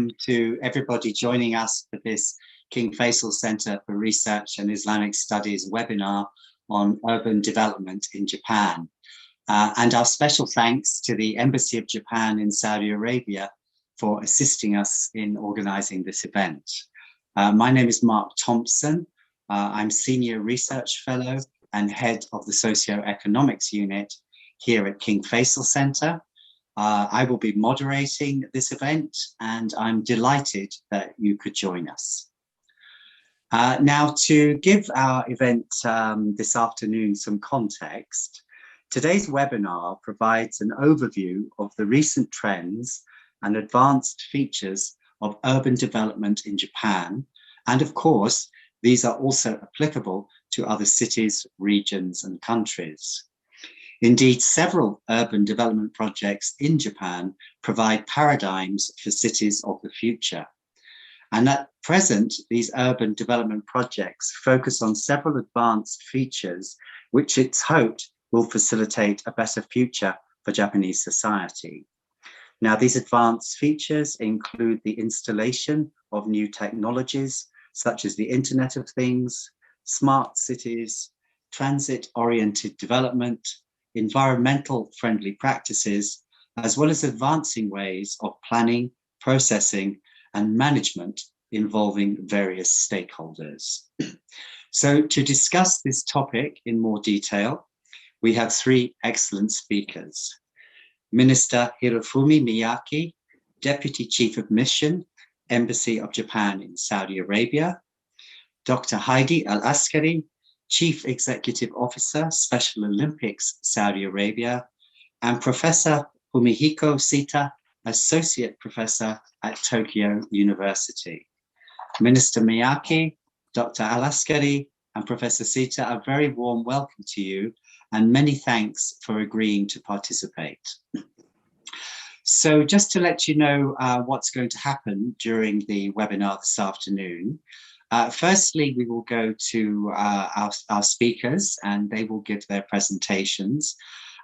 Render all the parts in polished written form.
to everybody joining us for this King Faisal Center for Research and Islamic Studies webinar on urban development in Japan. And our special thanks to the Embassy of Japan in Saudi Arabia for assisting us in organizing this event. My name is Mark Thompson. I'm Senior Research Fellow and Head of the Socioeconomics Unit here at King Faisal Center. I will be moderating this event, and I'm delighted that you could join us. Now, to give our event this afternoon some context, today's webinar provides an overview of the recent trends and advanced features of urban development in Japan. And of course, these are also applicable to other cities, regions, and countries. Indeed, several urban development projects in Japan provide paradigms for cities of the future. And at present, these urban development projects focus on several advanced features, which it's hoped will facilitate a better future for Japanese society. Now, these advanced features include the installation of new technologies, such as the Internet of Things, smart cities, transit-oriented development, environmental friendly practices, as well as advancing ways of planning, processing, and management involving various stakeholders. So to discuss this topic in more detail, we have three excellent speakers. Minister Hirofumi Miyake, Deputy Chief of Mission, Embassy of Japan in Saudi Arabia, Dr. Heidi Al-Askari, Chief Executive Officer, Special Olympics, Saudi Arabia, and Professor Fumihiko Sita, Associate Professor at Tokyo University. Minister Miyake, Dr. Al-Askari, and Professor Sita, a very warm welcome to you, and many thanks for agreeing to participate. So just to let you know what's going to happen during the webinar this afternoon, firstly, we will go to our speakers, and they will give their presentations.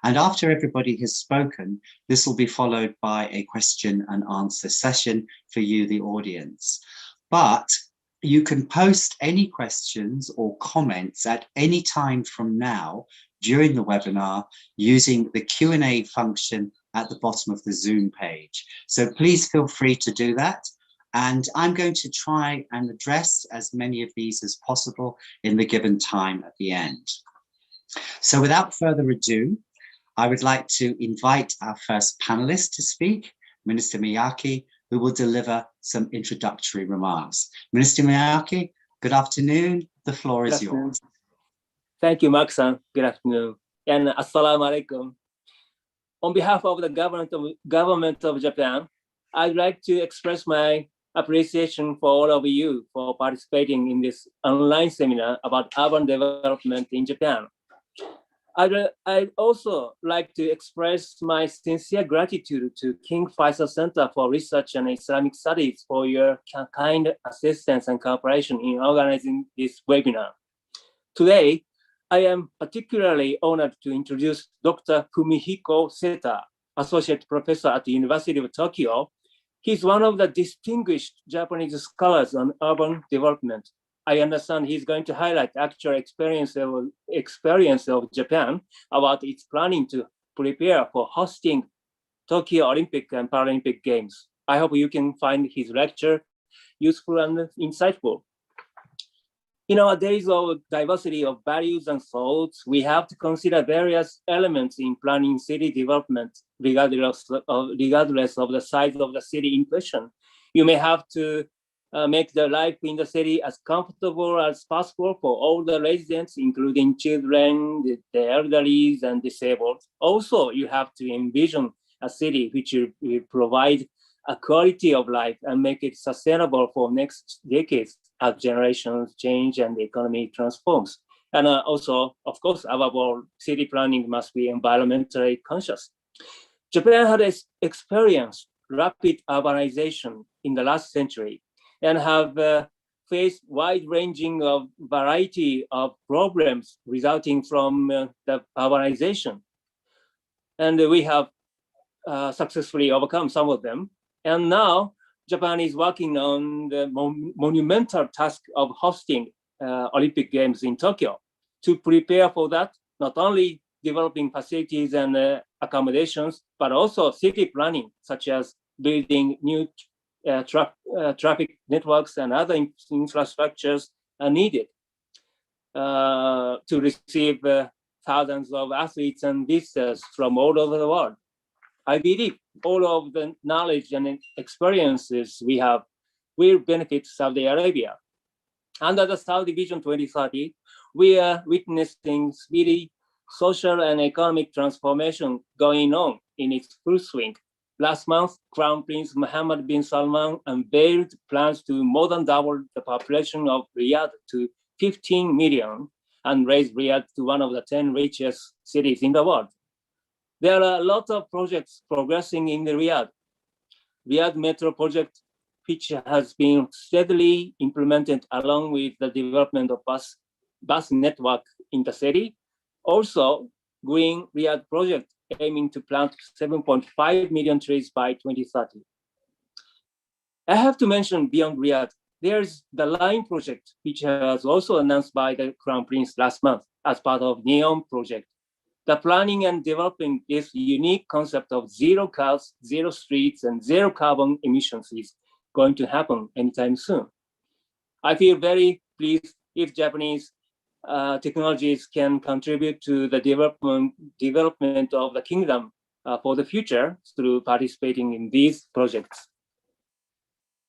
And after everybody has spoken, this will be followed by a question and answer session for you, the audience. But you can post any questions or comments at any time from now during the webinar using the Q&A function at the bottom of the Zoom page. So please feel free to do that. And I'm going to try and address as many of these as possible in the given time at the end. So without further ado, I would like to invite our first panelist to speak, Minister Miyake, who will deliver some introductory remarks. Minister Miyake, good afternoon. The floor is yours. Thank you, Mark-san. Good afternoon. And assalamu alaikum. On behalf of the government of Japan, I'd like to express my appreciation for all of you for participating in this online seminar about urban development in Japan. I'd also like to express my sincere gratitude to King Faisal Center for Research and Islamic Studies for your kind assistance and cooperation in organizing this webinar. Today, I am particularly honored to introduce Dr. Fumihiko Seta, Associate Professor at the University of Tokyo. He's one of the distinguished Japanese scholars on urban development. I understand he's going to highlight actual experience of Japan about its planning to prepare for hosting Tokyo Olympic and Paralympic Games. I hope you can find his lecture useful and insightful. In our days of diversity of values and thoughts, we have to consider various elements in planning city development, regardless of the size of the city in question. You may have to make the life in the city as comfortable as possible for all the residents, including children, the elderly, and disabled. Also, you have to envision a city which will provide a quality of life and make it sustainable for next decades as generations change and the economy transforms. And also, of course, above all, city planning must be environmentally conscious. Japan had experienced rapid urbanization in the last century and have faced wide-ranging variety of problems resulting from the urbanization. And we have successfully overcome some of them. And now Japan is working on the monumental task of hosting Olympic Games in Tokyo. To prepare for that, not only developing facilities and accommodations, but also city planning, such as building new traffic networks and other infrastructures are needed to receive thousands of athletes and visitors from all over the world. I believe all of the knowledge and experiences we have will benefit Saudi Arabia. Under the Saudi Vision 2030, we are witnessing speedy social and economic transformation going on in its full swing. Last month, Crown Prince Mohammed bin Salman unveiled plans to more than double the population of Riyadh to 15 million and raise Riyadh to one of the 10 richest cities in the world. There are a lot of projects progressing in the Riyadh. Riyadh Metro project, which has been steadily implemented along with the development of bus network in the city. Also, Green Riyadh project aiming to plant 7.5 million trees by 2030. I have to mention beyond Riyadh, there's the Line project, which was also announced by the Crown Prince last month as part of NEOM project. The planning and developing this unique concept of zero cars, zero streets, and zero carbon emissions is going to happen anytime soon. I feel very pleased if Japanese technologies can contribute to the development of the kingdom for the future through participating in these projects.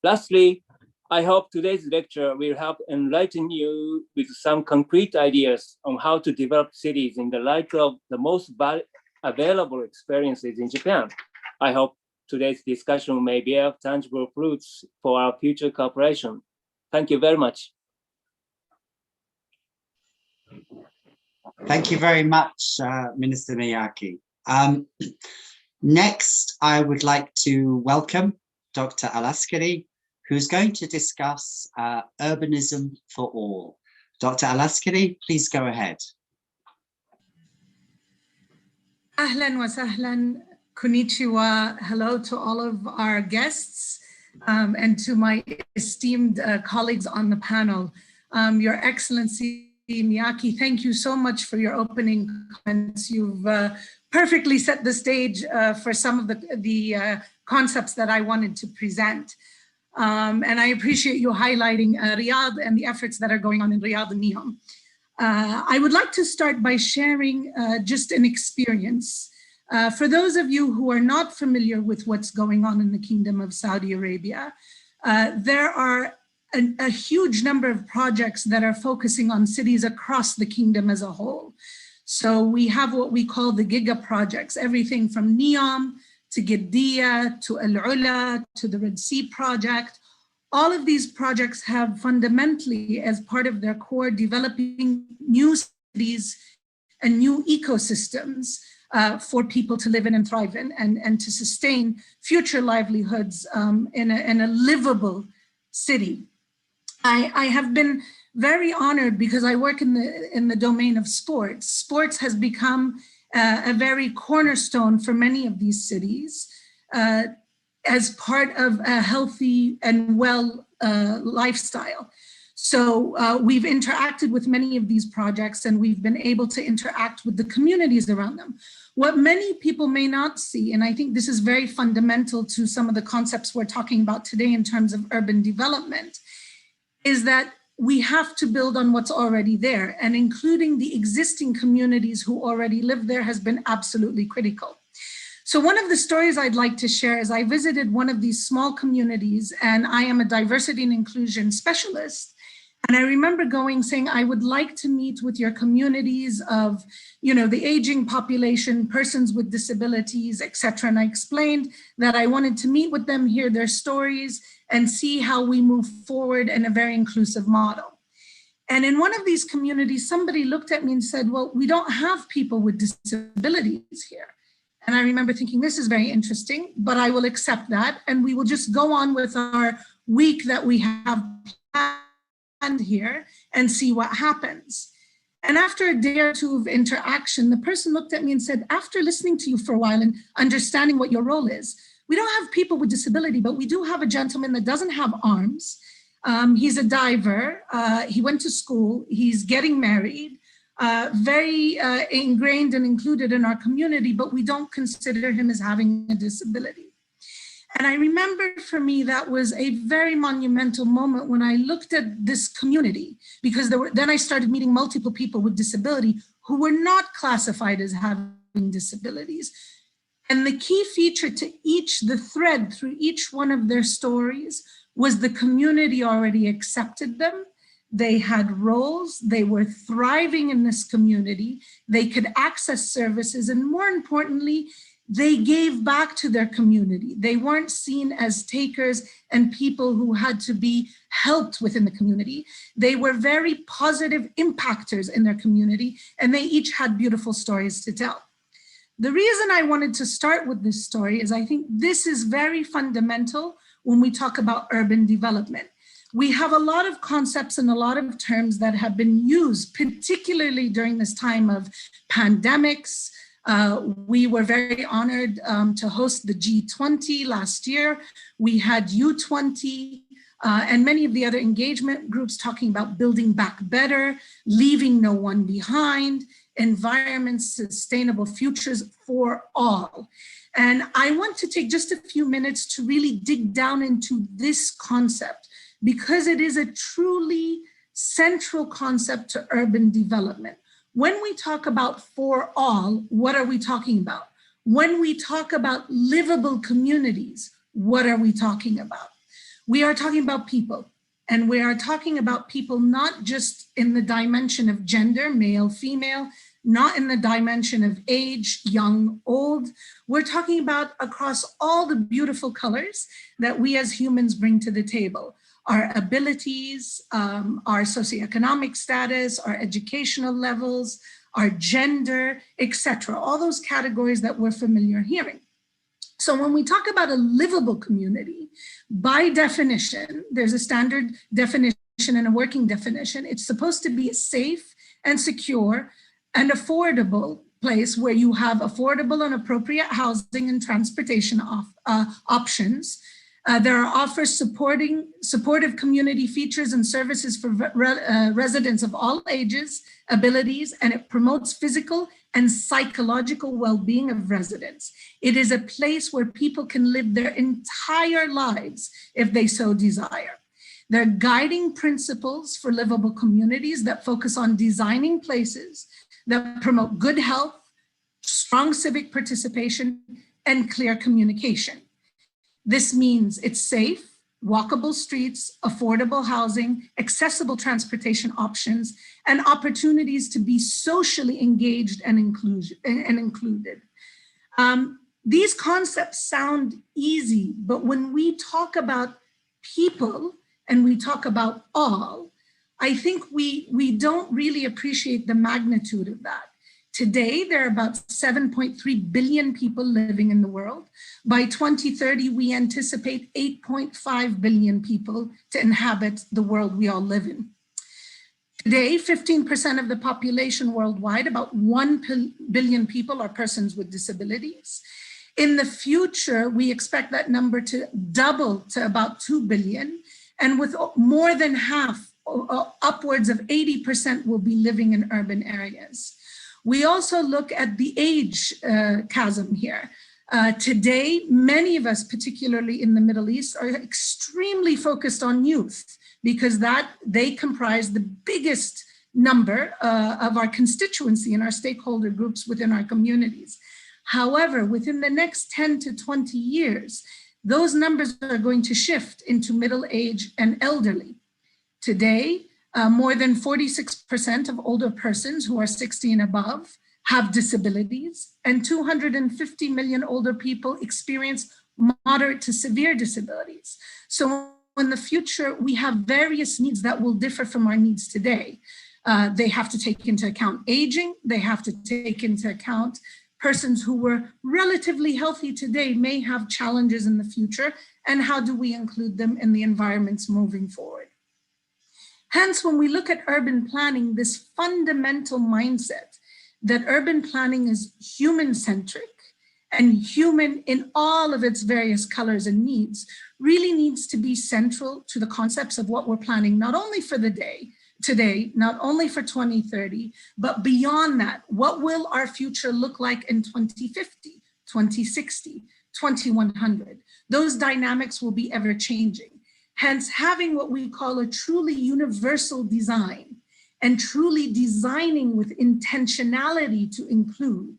Lastly, I hope today's lecture will help enlighten you with some concrete ideas on how to develop cities in the light of the most available experiences in Japan. I hope today's discussion may bear tangible fruits for our future cooperation. Thank you very much. Thank you very much, Minister Miyake. Next, I would like to welcome Dr. Alaskari, who's going to discuss urbanism for all. Dr. Alaskari, please go ahead. Ahlan wa sahlan, konnichiwa. Hello to all of our guests and to my esteemed colleagues on the panel. Your Excellency Miyake, thank you so much for your opening comments. You've perfectly set the stage for some of the concepts that I wanted to present. And I appreciate you highlighting Riyadh and the efforts that are going on in Riyadh and NEOM. I would like to start by sharing just an experience. For those of you who are not familiar with what's going on in the Kingdom of Saudi Arabia, there are a huge number of projects that are focusing on cities across the kingdom as a whole. So we have what we call the Giga projects, everything from NEOM to Giddiya, to Al-Ula, to the Red Sea project. All of these projects have fundamentally, as part of their core, developing new cities and new ecosystems for people to live in and thrive in, and to sustain future livelihoods in a livable city. I have been very honored because I work in the domain of sports. Sports has become a very cornerstone for many of these cities as part of a healthy and well lifestyle. So we've interacted with many of these projects, and we've been able to interact with the communities around them. What many people may not see, and I think this is very fundamental to some of the concepts we're talking about today in terms of urban development, is that we have to build on what's already there, and including the existing communities who already live there has been absolutely critical. So one of the stories I'd like to share is I visited one of these small communities, and I am a diversity and inclusion specialist. And I remember saying, I would like to meet with your communities of, the aging population, persons with disabilities, et cetera. And I explained that I wanted to meet with them, hear their stories, and see how we move forward in a very inclusive model. And in one of these communities, somebody looked at me and said, well, we don't have people with disabilities here. And I remember thinking, this is very interesting, but I will accept that. And we will just go on with our week that we have planned here and see what happens. And after a day or two of interaction, the person looked at me and said, after listening to you for a while and understanding what your role is, We don't have people with disability, but we do have a gentleman that doesn't have arms. He's a diver. He went to school. He's getting married. Very ingrained and included in our community, but we don't consider him as having a disability. And I remember for me, that was a very monumental moment when I looked at this community, because then I started meeting multiple people with disability who were not classified as having disabilities. And the key feature to the thread through each one of their stories was the community already accepted them. They had roles, they were thriving in this community, they could access services, and more importantly, they gave back to their community. They weren't seen as takers and people who had to be helped within the community. They were very positive impactors in their community, and they each had beautiful stories to tell. The reason I wanted to start with this story is I think this is very fundamental when we talk about urban development. We have a lot of concepts and a lot of terms that have been used, particularly during this time of pandemics. We were very honored to host the G20 last year. We had U20 and many of the other engagement groups talking about building back better, leaving no one behind, environment, sustainable futures for all. And I want to take just a few minutes to really dig down into this concept, because it is a truly central concept to urban development. When we talk about for all, what are we talking about? When we talk about livable communities, what are we talking about? We are talking about people, and we are talking about people not just in the dimension of gender, male, female, not in the dimension of age, young, old. We're talking about across all the beautiful colors that we as humans bring to the table. Our abilities, our socioeconomic status, our educational levels, our gender, etc. All those categories that we're familiar hearing. So when we talk about a livable community, by definition, there's a standard definition and a working definition. It's supposed to be a safe and secure and affordable place where you have affordable and appropriate housing and transportation options. There are offers supportive community features and services for residents of all ages, abilities, and it promotes physical and psychological well-being of residents. It is a place where people can live their entire lives if they so desire. There are guiding principles for livable communities that focus on designing places that promote good health, strong civic participation, and clear communication. This means it's safe, walkable streets, affordable housing, accessible transportation options, and opportunities to be socially engaged and included. These concepts sound easy, but when we talk about people and we talk about all, I think we don't really appreciate the magnitude of that. Today, there are about 7.3 billion people living in the world. By 2030, we anticipate 8.5 billion people to inhabit the world we all live in. Today, 15% of the population worldwide, about 1 billion people, are persons with disabilities. In the future, we expect that number to double to about 2 billion, and with more than half, upwards of 80% will be living in urban areas. We also look at the age chasm here. Today, many of us, particularly in the Middle East, are extremely focused on youth because they comprise the biggest number of our constituency and our stakeholder groups within our communities. However, within the next 10 to 20 years, those numbers are going to shift into middle age and elderly. Today, more than 46% of older persons who are 60 and above have disabilities, and 250 million older people experience moderate to severe disabilities. So in the future, we have various needs that will differ from our needs today. They have to take into account aging, they have to take into account persons who were relatively healthy today may have challenges in the future, and how do we include them in the environments moving forward? Hence, when we look at urban planning, this fundamental mindset that urban planning is human-centric and human in all of its various colors and needs really needs to be central to the concepts of what we're planning, not only for the day, today, not only for 2030, but beyond that. What will our future look like in 2050, 2060, 2100? Those dynamics will be ever changing. Hence, having what we call a truly universal design and truly designing with intentionality to include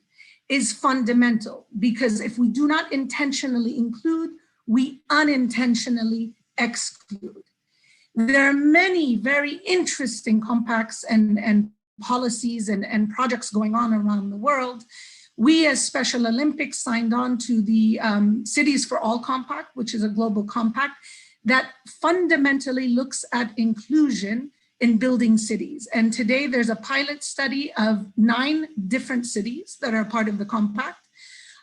is fundamental, because if we do not intentionally include, we unintentionally exclude. There are many very interesting compacts and policies and projects going on around the world. We as Special Olympics signed on to the Cities for All Compact, which is a global compact that fundamentally looks at inclusion in building cities. And today there's a pilot study of 9 different cities that are part of the compact.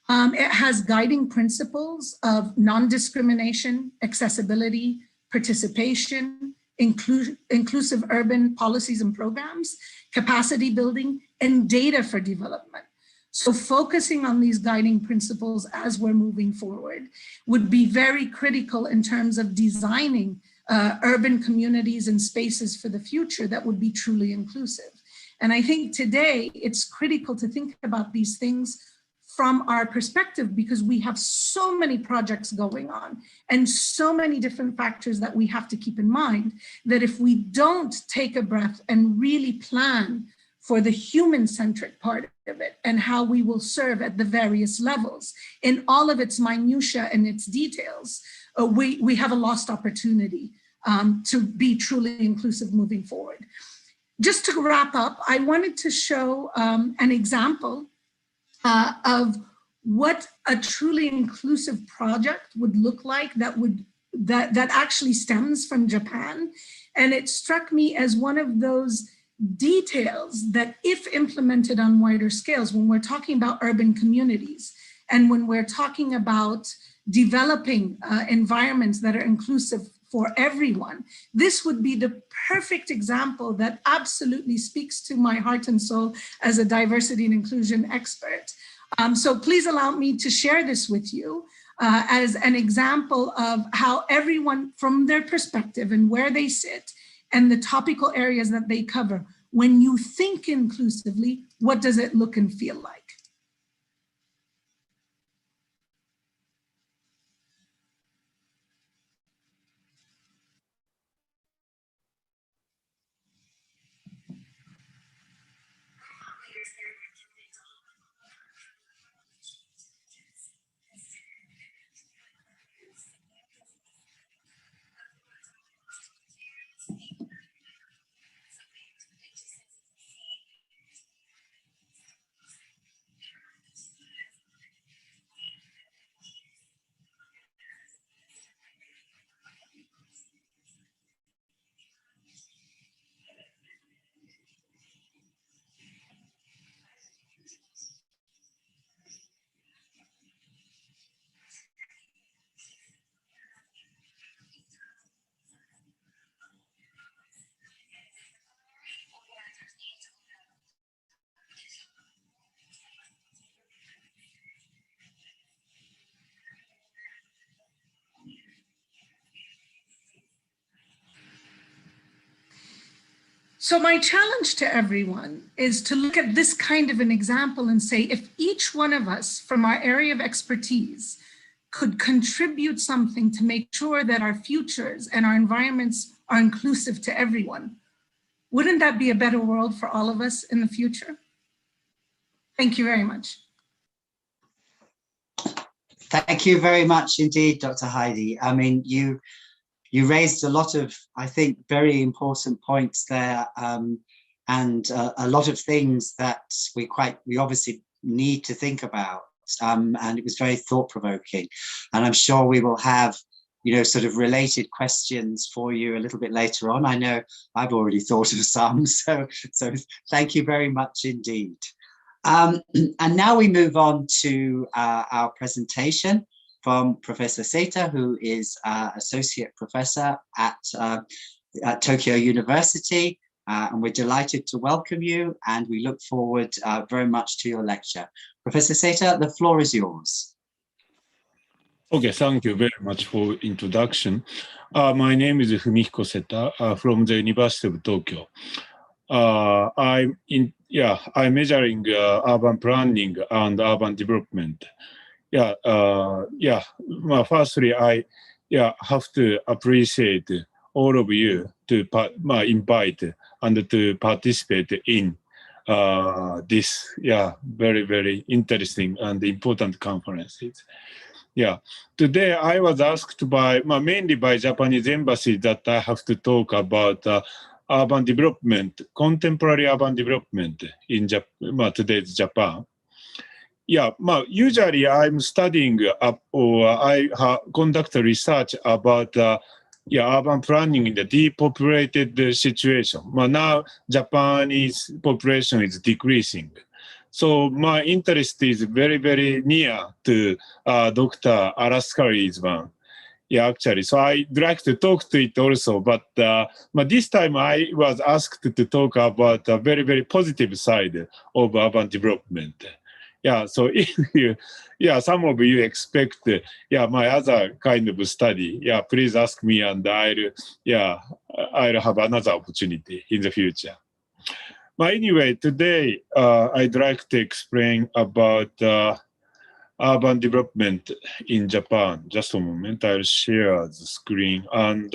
It has guiding principles of non-discrimination, accessibility, participation, inclusive urban policies and programs, capacity building, and data for development. So focusing on these guiding principles as we're moving forward would be very critical in terms of designing urban communities and spaces for the future that would be truly inclusive. And I think today it's critical to think about these things from our perspective, because we have so many projects going on and so many different factors that we have to keep in mind, that if we don't take a breath and really plan for the human-centric part of it and how we will serve at the various levels in all of its minutiae and its details, we have a lost opportunity to be truly inclusive moving forward. Just to wrap up, I wanted to show an example of what a truly inclusive project would look like that actually stems from Japan. And it struck me as one of those details that, if implemented on wider scales, when we're talking about urban communities and when we're talking about developing environments that are inclusive for everyone, this would be the perfect example that absolutely speaks to my heart and soul as a diversity and inclusion expert. So please allow me to share this with you as an example of how everyone, from their perspective and where they sit and the topical areas that they cover, when you think inclusively, what does it look and feel like? So my challenge to everyone is to look at this kind of an example and say, if each one of us from our area of expertise could contribute something to make sure that our futures and our environments are inclusive to everyone, wouldn't that be a better world for all of us in the future? Thank you very much. Thank you very much indeed, Dr. Heidi. I mean, you raised a lot of, I think, very important points there, and a lot of things that we obviously need to think about. And it was very thought-provoking. And I'm sure we will have, sort of related questions for you a little bit later on. I know I've already thought of some, so thank you very much indeed. And now we move on to our presentation from Professor Seita, who is Associate Professor at Tokyo University, and we're delighted to welcome you, and we look forward very much to your lecture. Professor Seta, the floor is yours. Okay, thank you very much for introduction. My name is Fumihiko Seta from the University of Tokyo. I'm measuring urban planning and urban development. Firstly, I have to appreciate all of you to invite and to participate in this very, very interesting and important conferences. Today I was asked by mainly by Japanese embassy that I have to talk about urban development, contemporary urban development in today's Japan. Usually I'm studying or I conduct research about urban planning in the depopulated situation. Now Japanese population is decreasing. So my interest is very, very near to Dr. Alaskari's one. Actually, so I'd like to talk to it also, but this time I was asked to talk about a very, very positive side of urban development. So if you, some of you expect, my other kind of study, please ask me and I'll have another opportunity in the future. But anyway, today I'd like to explain about urban development in Japan. Just a moment, I'll share the screen. And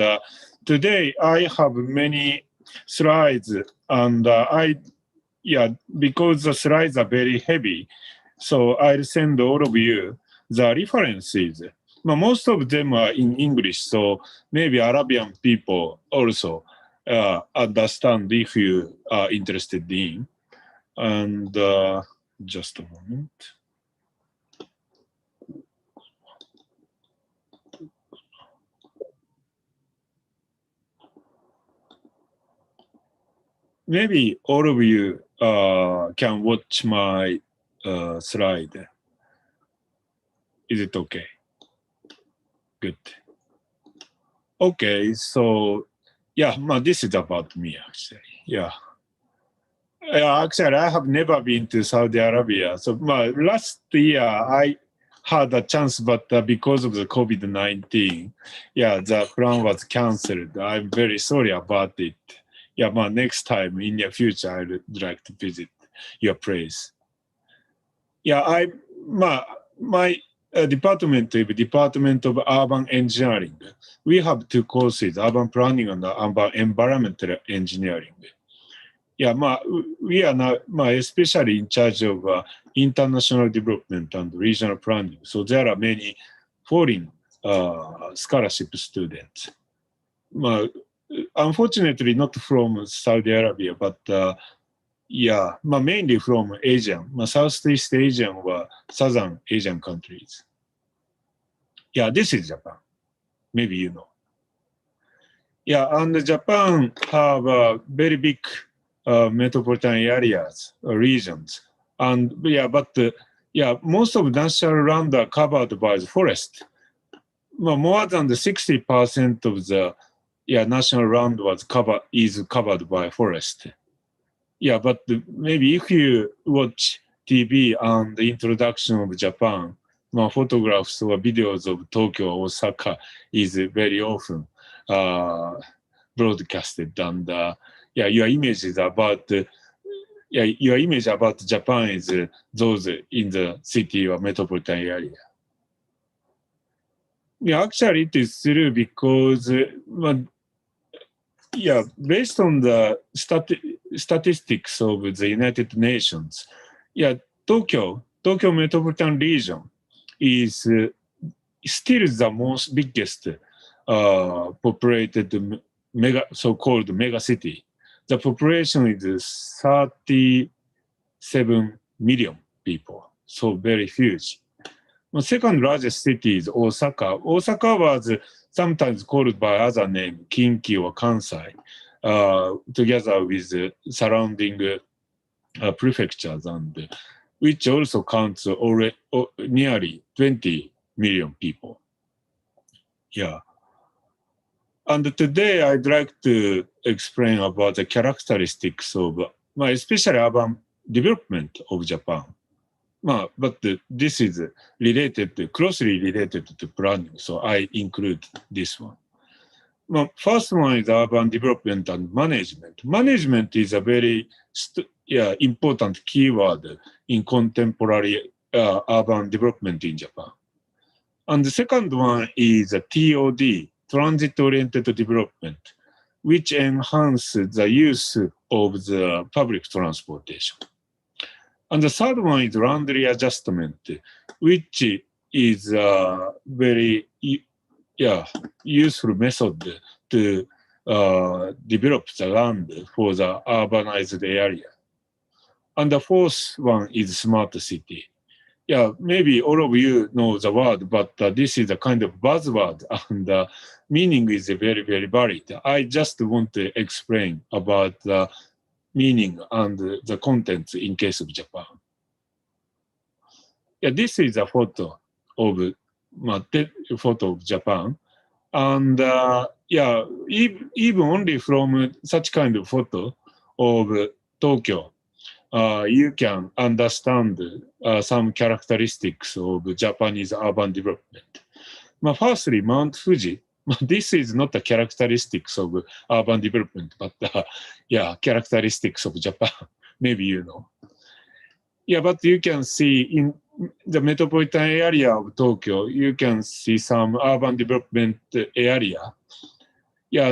today I have many slides, and because the slides are very heavy, so I'll send all of you the references. Most of them are in English, so maybe Arabian people also understand if you are interested in. And just a moment. Maybe all of you can watch my slide. Is it okay? Good. Okay, so this is about me actually. Actually, I have never been to Saudi Arabia. So last year I had a chance, but because of the COVID-19, the plan was cancelled. I'm very sorry about it. Next time in the future, I would like to visit your place. My department is Department of Urban Engineering. We have two courses, urban planning and urban environmental engineering. We are now especially in charge of international development and regional planning. So there are many foreign scholarship students. Unfortunately, not from Saudi Arabia, but mainly from Asian, Southeast Asian or Southern Asian countries. This is Japan. Maybe you know. And Japan have very big metropolitan areas, regions, and most of national land are covered by the forest. More than the 60% of the national land is covered by forest. But maybe if you watch TV and the introduction of Japan, photographs or videos of Tokyo or Osaka is very often broadcasted, and your image about Japan is those in the city or metropolitan area. Actually, it is true because based on the statistics of the United Nations, Tokyo metropolitan region is still the most biggest populated so-called mega city. The population is 37 million people, so very huge. The second largest city is Osaka. Osaka was sometimes called by other name, Kinki or Kansai, together with surrounding prefectures, and which also counts nearly 20 million people. And today I'd like to explain about the characteristics of, especially urban development of Japan. But this is closely related to planning, so I include this one. First one is urban development and management. Management is a very important keyword in contemporary urban development in Japan. And the second one is TOD, transit-oriented development, which enhances the use of the public transportation. And the third one is land readjustment, which is a very useful method to develop the land for the urbanized area. And the fourth one is smart city. Maybe all of you know the word, but this is a kind of buzzword, and the meaning is very, very varied. I just want to explain about the meaning and the contents in case of Japan. This is a photo of Japan, and even only from such kind of photo of Tokyo, you can understand some characteristics of Japanese urban development. Firstly, Mount Fuji. This is not the characteristics of urban development, but characteristics of Japan. Maybe you know. But you can see in the metropolitan area of Tokyo, you can see some urban development area.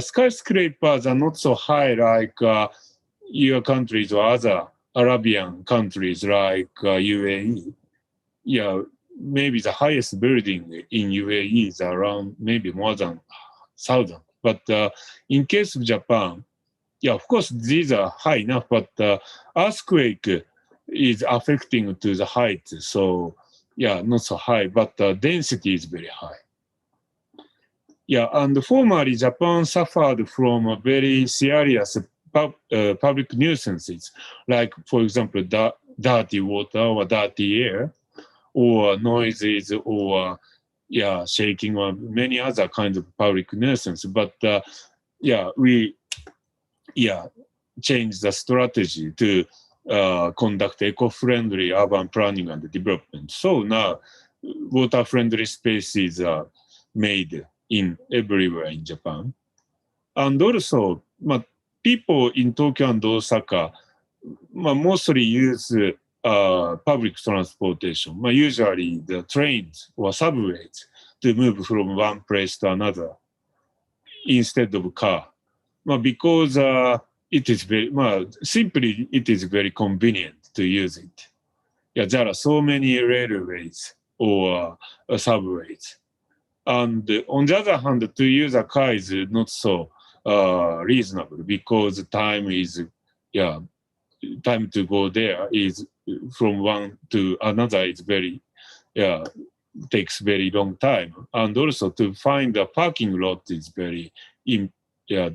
Skyscrapers are not so high like your countries or other Arabian countries like UAE. Maybe the highest building in UAE is around maybe more than 1,000. But in case of Japan, of course, these are high enough, but earthquake is affecting to the height. So, not so high, but density is very high. And formerly, Japan suffered from a very serious public nuisances, like, for example, dirty water or dirty air, or noises, or shaking, or many other kinds of public nuisance. But we changed the strategy to conduct eco-friendly urban planning and development. So now, water-friendly spaces are made in everywhere in Japan, and also, people in Tokyo and Osaka mostly use public transportation, usually the trains or subways, to move from one place to another instead of car. Because it is very, simply it is very convenient to use it. There are so many railways or subways. And on the other hand, to use a car is not so reasonable, because time to go there is from one to another is very takes very long time, and also to find a parking lot is very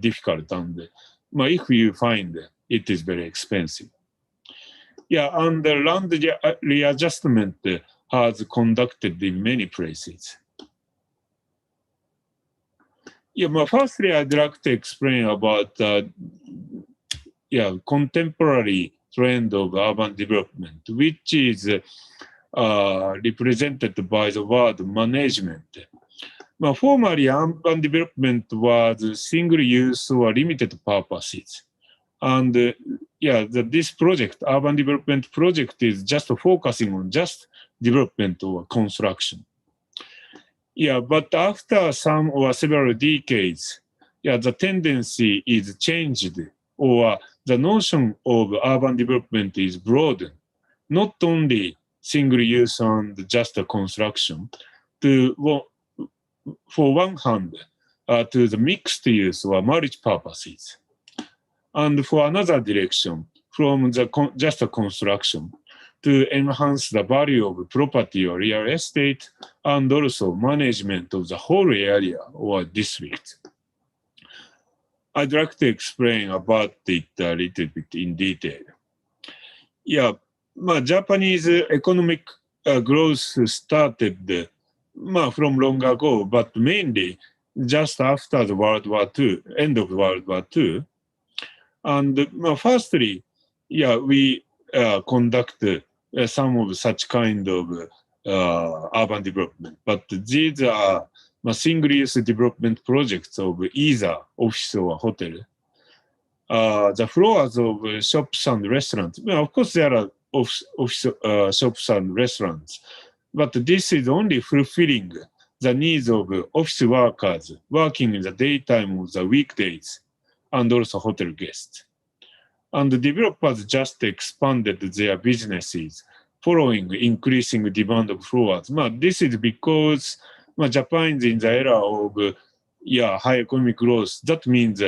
difficult, and if you find it is very expensive. And the land readjustment has conducted in many places. Firstly, I'd like to explain about contemporary trend of urban development, which is represented by the word management. Formerly, urban development was single use or limited purposes. And this project, urban development project, is just focusing on just development or construction. But after some or several decades, the tendency is changed, or the notion of urban development is broadened, not only single use and just construction, for one hand, to the mixed use or multi-purposes, and for another direction, from the just construction, to enhance the value of property or real estate, and also management of the whole area or district. I'd like to explain about it a little bit in detail. Japanese economic growth started from long ago, but mainly just after the World War II, end of World War II. And firstly, we conduct some of such kind of urban development, but these are single-use development projects of either office or hotel. The floors of shops and restaurants. Of course, there are office shops and restaurants, but this is only fulfilling the needs of office workers working in the daytime of the weekdays and also hotel guests. And the developers just expanded their businesses following increasing demand of floors. This is because Japan is in the era of high economic growth. That means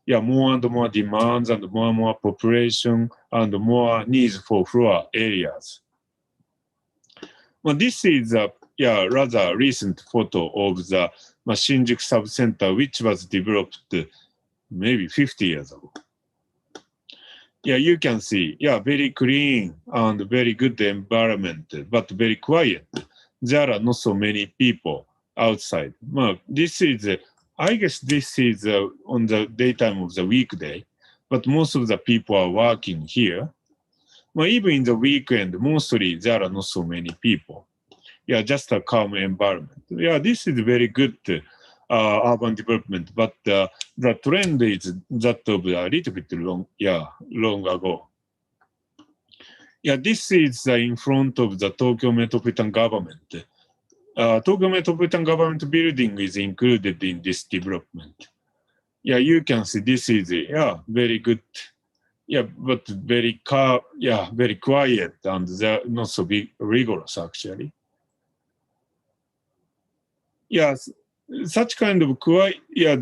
more and more demands and more population and more needs for floor areas. This is a rather recent photo of the Shinjuku Sub-Center, which was developed maybe 50 years ago. You can see, very clean and very good environment, but very quiet. There are not so many people outside. This is, I guess this is on the daytime of the weekday, but most of the people are working here. Even in the weekend, mostly there are not so many people. Just a calm environment. This is very good urban development, but the trend is that of a little bit long ago. This is in front of the Tokyo Metropolitan Government. Tokyo Metropolitan Government building is included in this development. You can see this is very good. But very quiet and they're not so big rigorous actually. Such kind of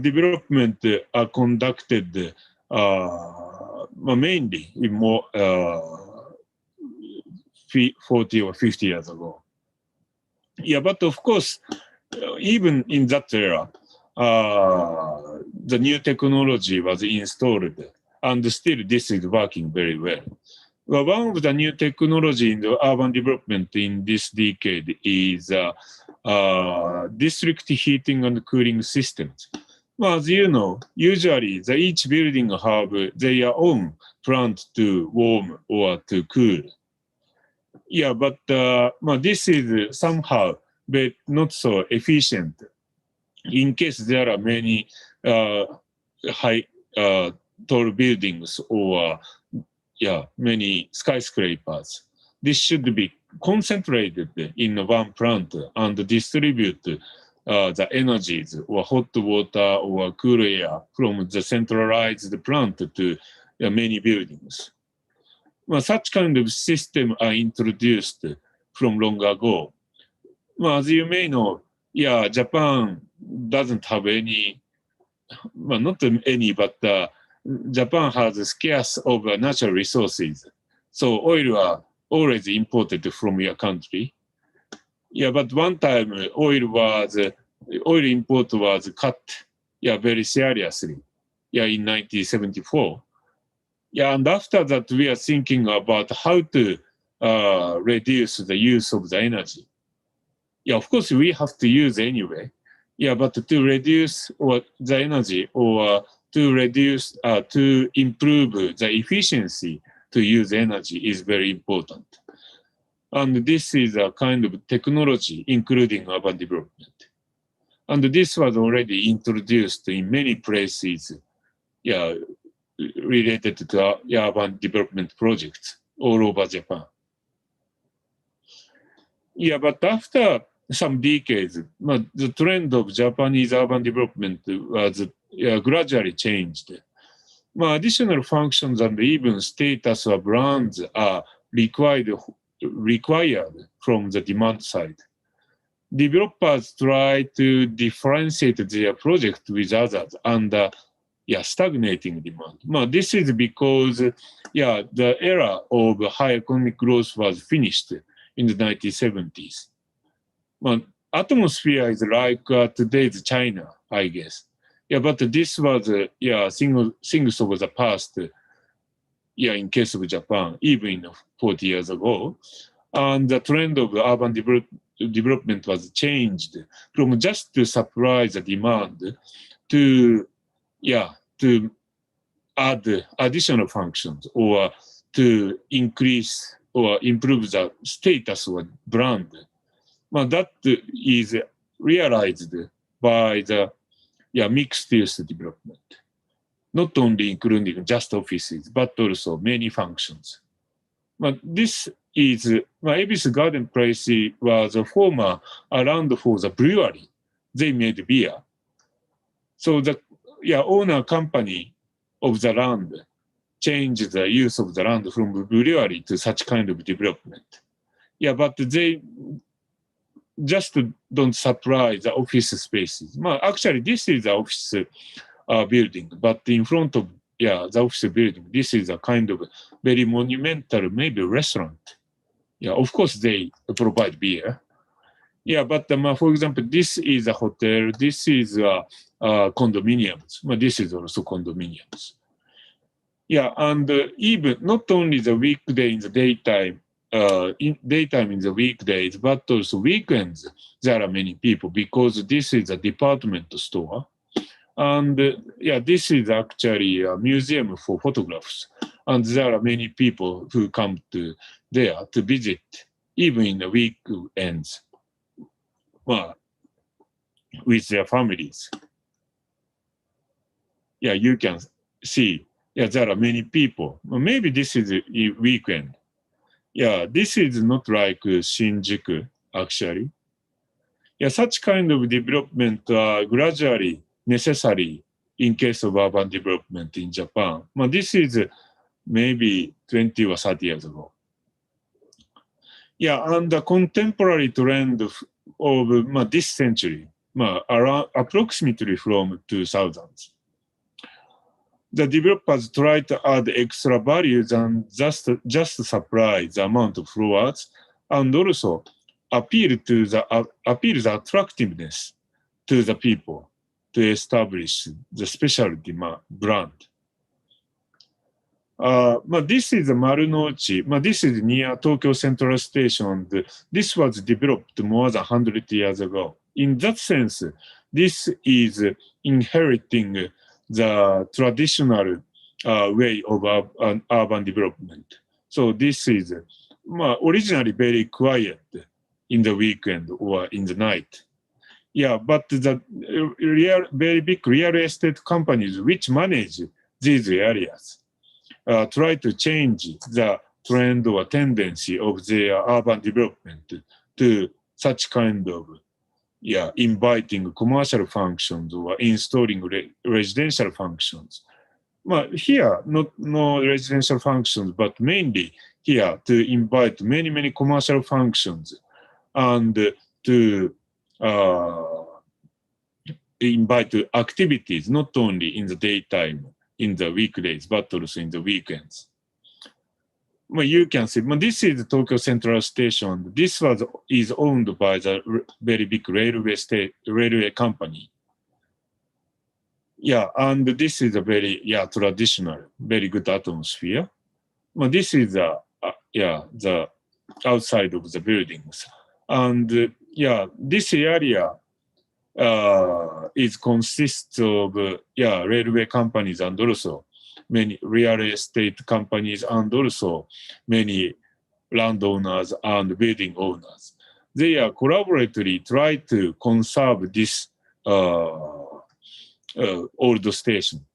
development are conducted mainly in more 40 or 50 years ago. But of course, even in that era, the new technology was installed, and still this is working very well. One of the new technology in the urban development in this decade is district heating and cooling systems. As you know, usually each building have their own plant to warm or to cool. But this is somehow but not so efficient in case there are many high tall buildings or many skyscrapers. This should be concentrated in one plant and distribute the energies or hot water or cool air from the centralized plant to many buildings. Such kind of system are introduced from long ago. As you may know, Japan doesn't have any, not any, but Japan has scarce of natural resources. So oil are always imported from your country. But one time oil import was cut very seriously in 1974. And after that, we are thinking about how to reduce the use of the energy. Of course, we have to use anyway. But to reduce the energy or to reduce, to improve the efficiency to use energy is very important. And this is a kind of technology, including urban development. And this was already introduced in many places, related to urban development projects all over Japan. But after some decades, the trend of Japanese urban development was gradually changed. Additional functions and even status of brands are required from the demand side. Developers try to differentiate their project with others under stagnating demand. This is because the era of high economic growth was finished in the 1970s. Atmosphere is like today's China, I guess. But this was things of the past. In case of Japan, even 40 years ago, and the trend of urban development was changed from just to supply the demand to, to add additional functions or to increase or improve the status of brand. That is realized by the mixed use development, not only including just offices, but also many functions. This is, Ebis Garden Place was a former around for the brewery. They made beer. So the owner company of the land changed the use of the land from brewery to such kind of development. But they just don't supply the office spaces. Actually, this is the office building, but in front of the office building, this is a kind of very monumental, maybe restaurant. Of course, they provide beer. But for example, this is a hotel, this is condominiums. This is also condominiums. And even not only the weekday in the daytime, in the weekdays, but also weekends, there are many people because this is a department store. And this is actually a museum for photographs. And there are many people who come to there to visit, even in the weekends, with their families. You can see, there are many people. Maybe this is a weekend. This is not like Shinjuku, actually. Such kind of development are gradually necessary in case of urban development in Japan. This is maybe 20 or 30 years ago. And the contemporary trend of this century, around approximately from 2000s. The developers try to add extra value than just supply the amount of floors, and also appeal the attractiveness to the people to establish the special brand. This is Marunouchi. This is near Tokyo Central Station. This was developed more than 100 years ago. In that sense, this is inheriting the traditional way of urban development. So this is originally very quiet in the weekend or in the night. But the very big real estate companies which manage these areas try to change the trend or tendency of their urban development to such kind of inviting commercial functions or installing residential functions. Here, no residential functions, but mainly here to invite many commercial functions and to invite activities, not only in the daytime, in the weekdays, but also in the weekends. You can see, this is Tokyo Central Station. This is owned by the very big railway company. And this is a very traditional, very good atmosphere. This is the outside of the buildings, and this area consists of railway companies and also many real estate companies and also many landowners and building owners. They are collaboratively try to conserve this old station.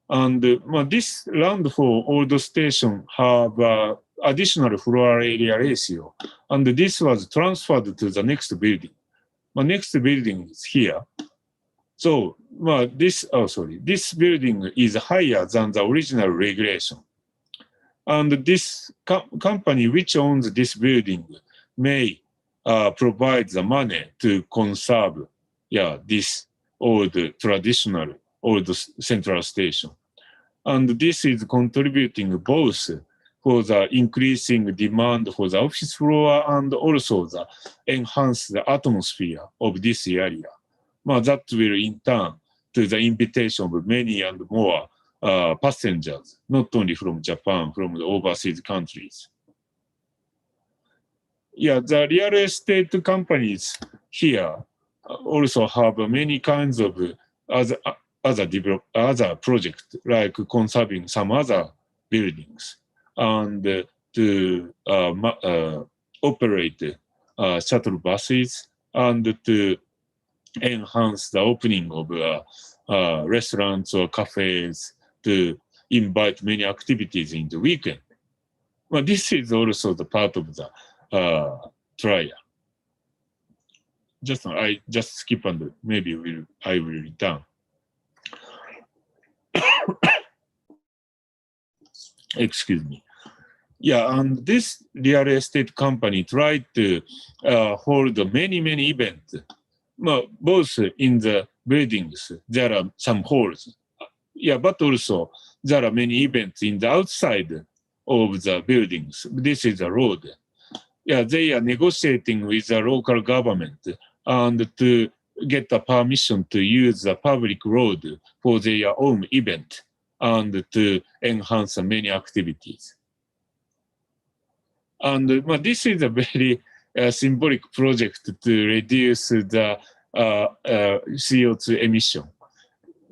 And this land for old station have additional floor area ratio, and this was transferred to the next building. Next building is here. So this building is higher than the original regulation. And this company which owns this building may provide the money to conserve this traditional old central station. And this is contributing both for the increasing demand for the office floor and also the enhance the atmosphere of this area. That will in turn to the invitation of many and more passengers, not only from Japan, from the overseas countries. yeah, the real estate companies here also have many kinds of other projects, like conserving some other buildings and to operate shuttle buses and to enhance the opening of restaurants or cafes to invite many activities in the weekend. Well, this is also the part of the trial. I just skip and maybe I will return. Excuse me. Yeah, and this real estate company tried to hold many events. Both in the buildings, there are some halls. Yeah, but also there are many events in the outside of the buildings. This is a road. Yeah, they are negotiating with the local government and to get the permission to use the public road for their own event and to enhance many activities. And this is a very symbolic project to reduce the CO2 emission.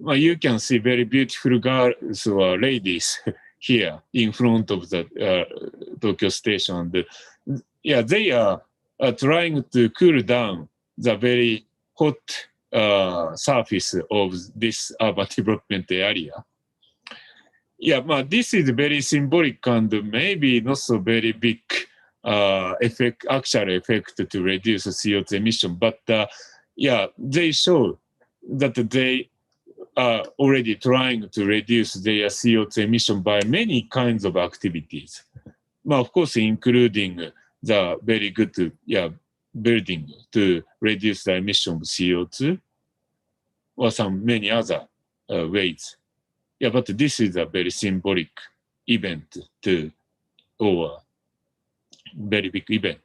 You can see very beautiful girls or ladies here in front of the Tokyo station. And, yeah, they are trying to cool down the very hot surface of this urban development area. Yeah, this is very symbolic and maybe not so very big actual effect to reduce CO2 emission. But yeah, they show that they are already trying to reduce their CO2 emission by many kinds of activities. Of course, including the very good building to reduce the emission of CO2 or many other ways. Yeah, but this is a very symbolic event or very big event.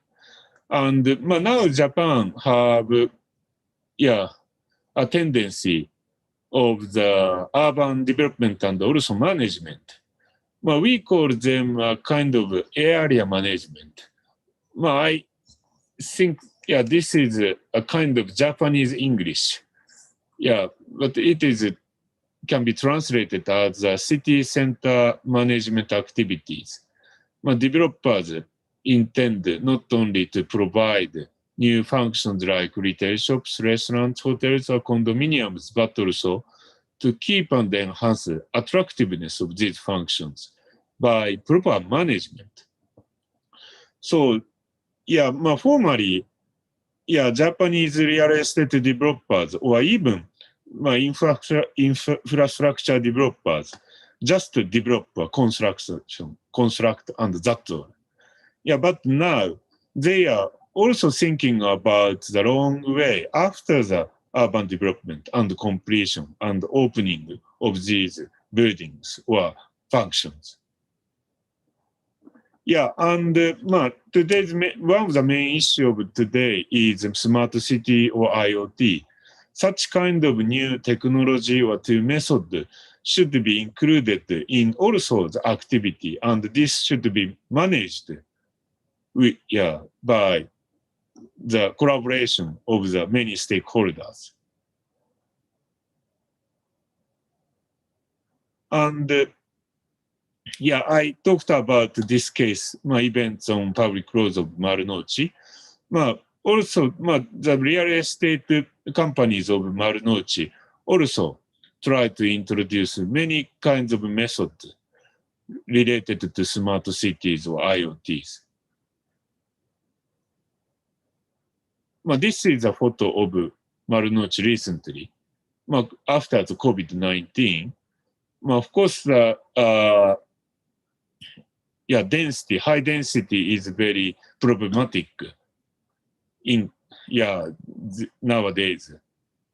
And now Japan have a tendency of the urban development and also management. We call them a kind of area management. I think, this is a kind of Japanese English. Yeah, but it can be translated as city center management activities. Developers intend not only to provide new functions like retail shops, restaurants, hotels, or condominiums, but also to keep and enhance the attractiveness of these functions by proper management. So, formally, Japanese real estate developers or even infrastructure developers just to develop construct and that's all. But now they are also thinking about the long way after the urban development and completion and opening of these buildings or functions. And today's one of the main issues of today is smart city or IoT. Such kind of new technology or method should be included in also the activity, and this should be managed by the collaboration of the many stakeholders. And I talked about this case, events on public roads of Marunouchi. Also, the real estate companies of Marunouchi also try to introduce many kinds of methods related to smart cities or IoTs. This is a photo of Marunouchi recently, after the COVID-19. Of course, the high density is very problematic nowadays.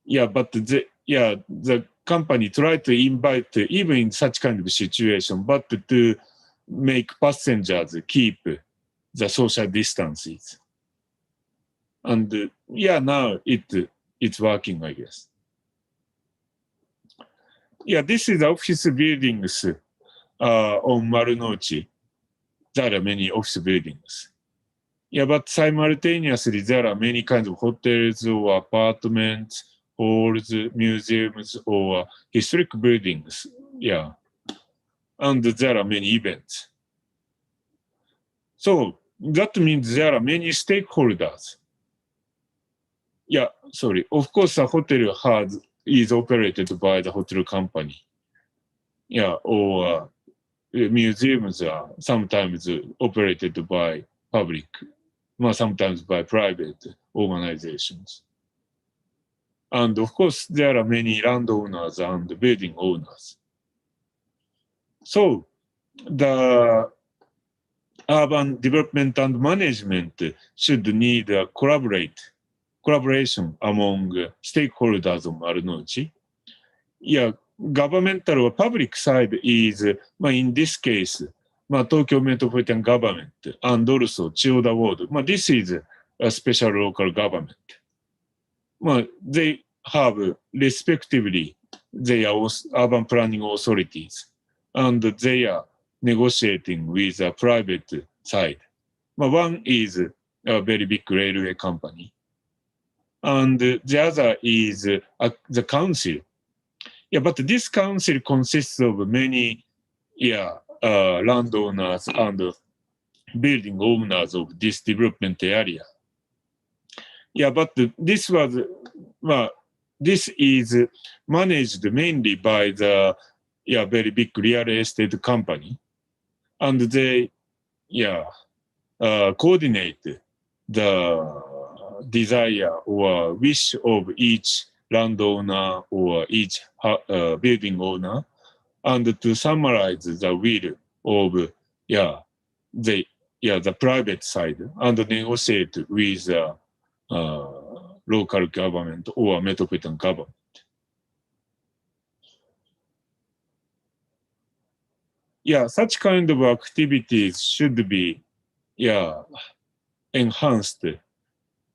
But the company tried to invite even in such kind of situation, but to make passengers keep the social distances. And now it's working, I guess. This is office buildings on Marunouchi. There are many office buildings. Yeah, but simultaneously there are many kinds of hotels or apartments, halls, museums, or historic buildings. Yeah, and there are many events. So that means there are many stakeholders. Yeah, sorry. Of course, a hotel is operated by the hotel company. Yeah, or museums are sometimes operated by public, sometimes by private organizations. And of course, there are many landowners and building owners. So the urban development and management should need a collaboration among stakeholders of 丸の内. Yeah, governmental or public side is, in this case, Tokyo Metropolitan Government and also Chiyoda Ward. This is a special local government. They have respectively their urban planning authorities, and they are negotiating with a private side. One is a very big railway company, and the other is the council. Yeah, but this council consists of many landowners and building owners of this development area. Yeah, but this is managed mainly by the very big real estate company, and they coordinate the desire or wish of each landowner or each building owner, and to summarize the will of the private side and negotiate with local government or metropolitan government. Yeah, such kind of activities should be enhanced.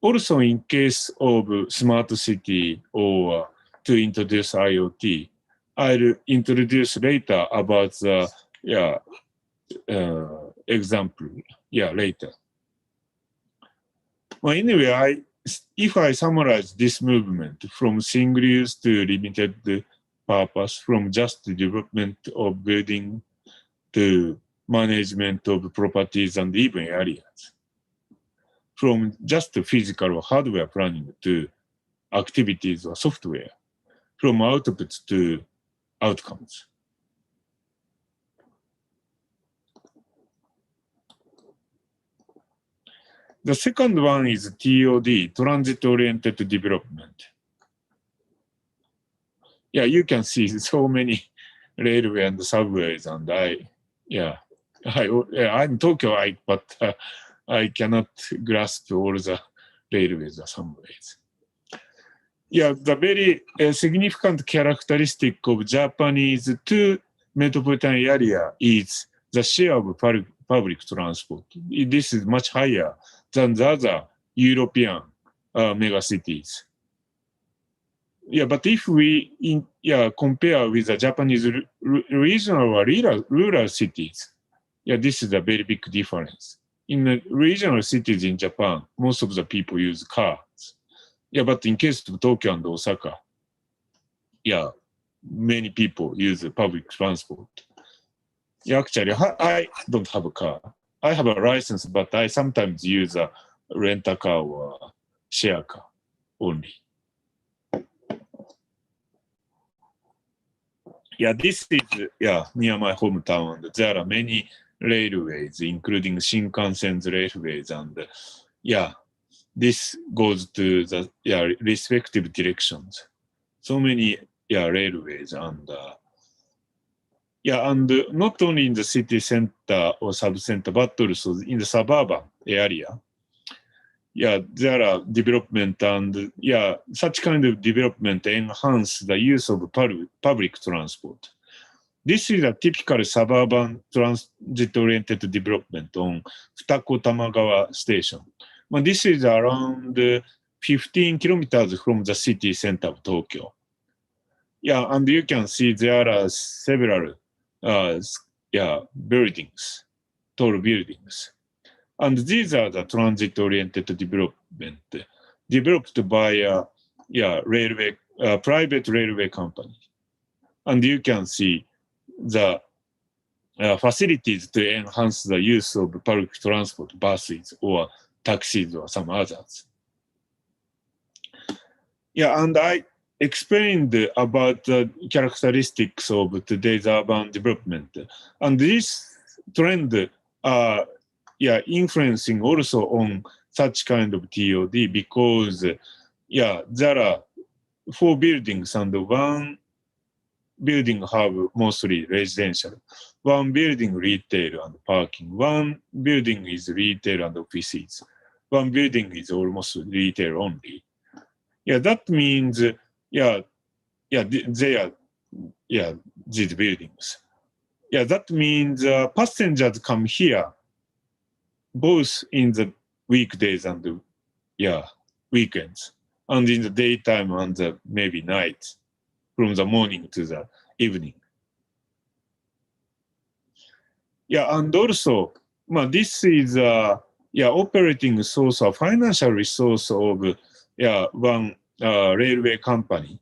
Also, in case of smart city or to introduce IoT, I'll introduce later about the example. Yeah, later. Anyway, if I summarize this movement from single use to limited purpose, from just development of building to management of properties and even areas, from just physical or hardware planning to activities or software, from outputs to outcomes. The second one is TOD, transit-oriented development. Yeah, you can see so many railway and subways, and I'm Tokyo, but I cannot grasp all the railways or subways. Yeah, the very significant characteristic of Japanese two metropolitan area is the share of public transport. This is much higher than the other European megacities. Yeah, but if we compare with the Japanese regional or rural cities, this is a very big difference. In the regional cities in Japan, most of the people use cars. Yeah, but in case of Tokyo and Osaka, many people use public transport. Yeah, actually, I don't have a car. I have a license, but I sometimes use a rent-a-car or share car only. Yeah, this is near my hometown, and there are many railways, including Shinkansen railways, and this goes to the respective directions. So many railways, and and not only in the city center or sub-center, but also in the suburban area. There are development, and such kind of development enhance the use of public transport. This is a typical suburban transit-oriented development on Futako Tamagawa Station. This is around 15 kilometers from the city center of Tokyo. And you can see there are several buildings, tall buildings. And these are the transit-oriented development developed by railway, private railway company. And you can see the facilities to enhance the use of public transport, buses or taxis or some others. Yeah, and I explained about the characteristics of today's urban development. And this trend are influencing also on such kind of TOD because there are 4 buildings and 1 building have mostly residential, 1 building retail and parking, 1 building is retail and offices, 1 building is almost retail only. Yeah, that means they are these buildings. Yeah, that means passengers come here both in the weekdays and weekends, and in the daytime and maybe night, from the morning to the evening. Yeah, and also, this is operating source or financial resource of one railway company.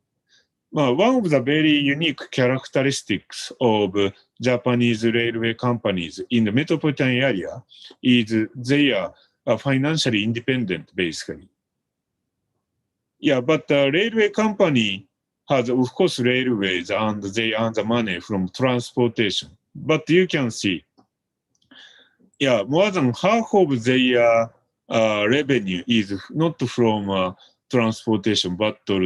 One of the very unique characteristics of Japanese railway companies in the metropolitan area is they are financially independent, basically. Yeah, but the railway company has, of course, railways, and they earn the money from transportation. But you can see, more than half of their revenue is not from transportation, but the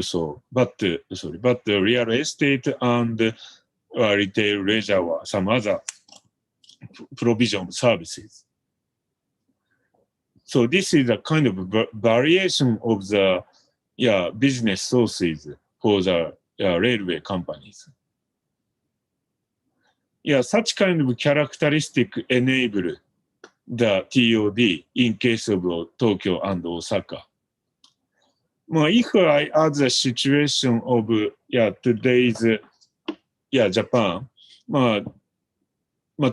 real estate and retail, leisure, or some other provision services. So this is a kind of variation of the business sources for the railway companies. Such kind of characteristic enable the TOD in case of Tokyo and Osaka. If I add the situation of today's Japan,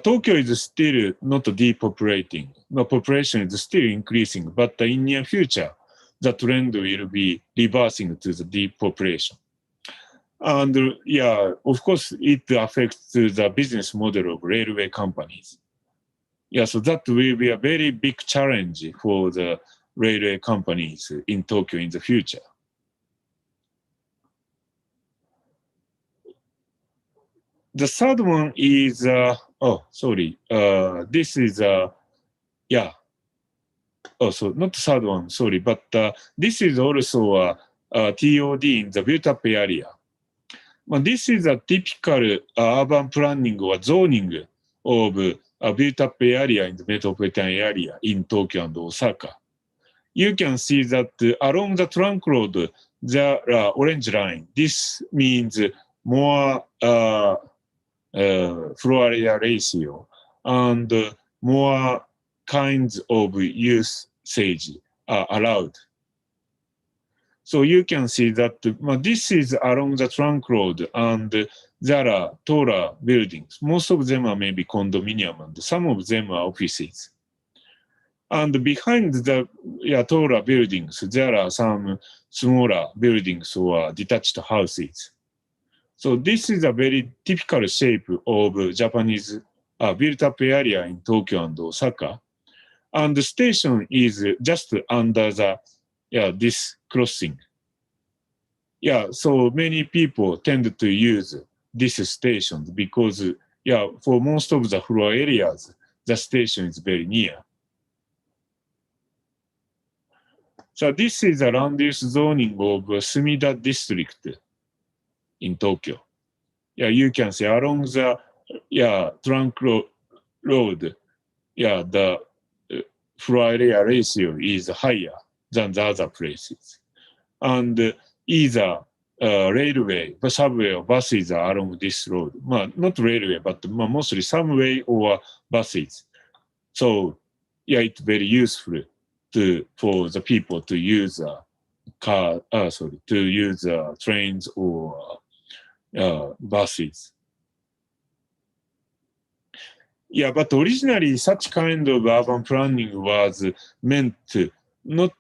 Tokyo is still not depopulating. The population is still increasing, but in near future, the trend will be reversing to the depopulation. And of course, it affects the business model of railway companies. So that will be a very big challenge for the railway companies in Tokyo in the future. The third one is, this is, so not the third one, sorry, but this is also a TOD in the built-up area. This is a typical urban planning or zoning of a built-up area in the metropolitan area in Tokyo and Osaka. You can see that along the trunk road, there are orange line. This means more floor area ratio and more kinds of usage are allowed. So you can see that this is along the trunk road, and there are taller buildings. Most of them are maybe condominium, and some of them are offices. And behind the taller buildings, there are some smaller buildings or detached houses. So this is a very typical shape of Japanese built-up area in Tokyo and Osaka. And the station is just under the this crossing. So many people tend to use this station because for most of the floor areas, the station is very near. So this is a land use zoning of Sumida district in Tokyo. You can see along the trunk road, the floor area ratio is higher than the other places. And either railway, subway, or buses are along this road. Not railway, but mostly subway or buses. So it's very useful for the people to use trains or buses. Yeah, but originally such kind of urban planning was meant not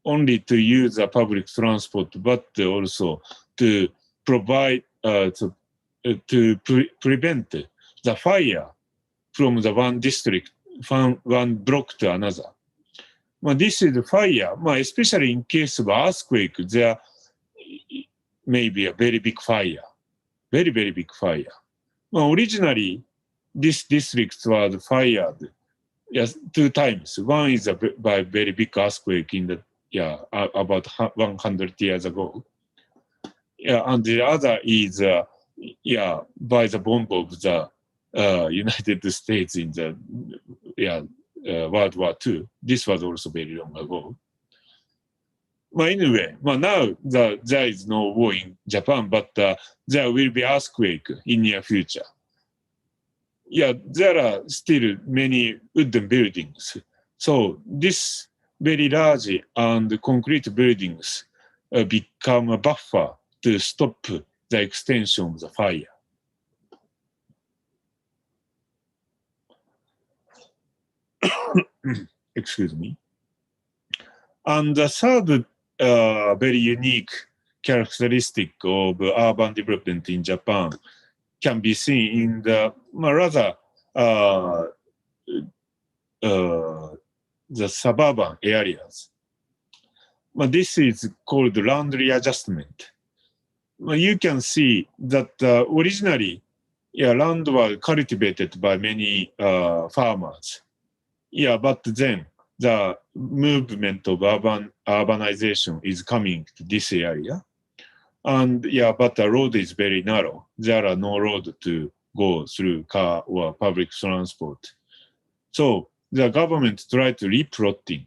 only to use a public transport, but also to provide, prevent the fire from the one district, one block to another. This is fire, especially in case of earthquake, there may be a very big fire, very, very big fire. Originally, this district was fired, yes, 2 times. One is by very big earthquake in the, about 100 years ago. And the other is, by the bomb of the United States in the, World War II. This was also very long ago. Anyway, now there is no war in Japan, but there will be earthquake in near future. There are still many wooden buildings. So this very large and concrete buildings become a buffer to stop the extension of the fire. Excuse me. And the third very unique characteristic of urban development in Japan can be seen in the rather the suburban areas. This is called land readjustment. You can see that originally, land was cultivated by many farmers. But then the movement of urbanization is coming to this area. And but the road is very narrow. There are no road to go through car or public transport. So the government tried to replotting.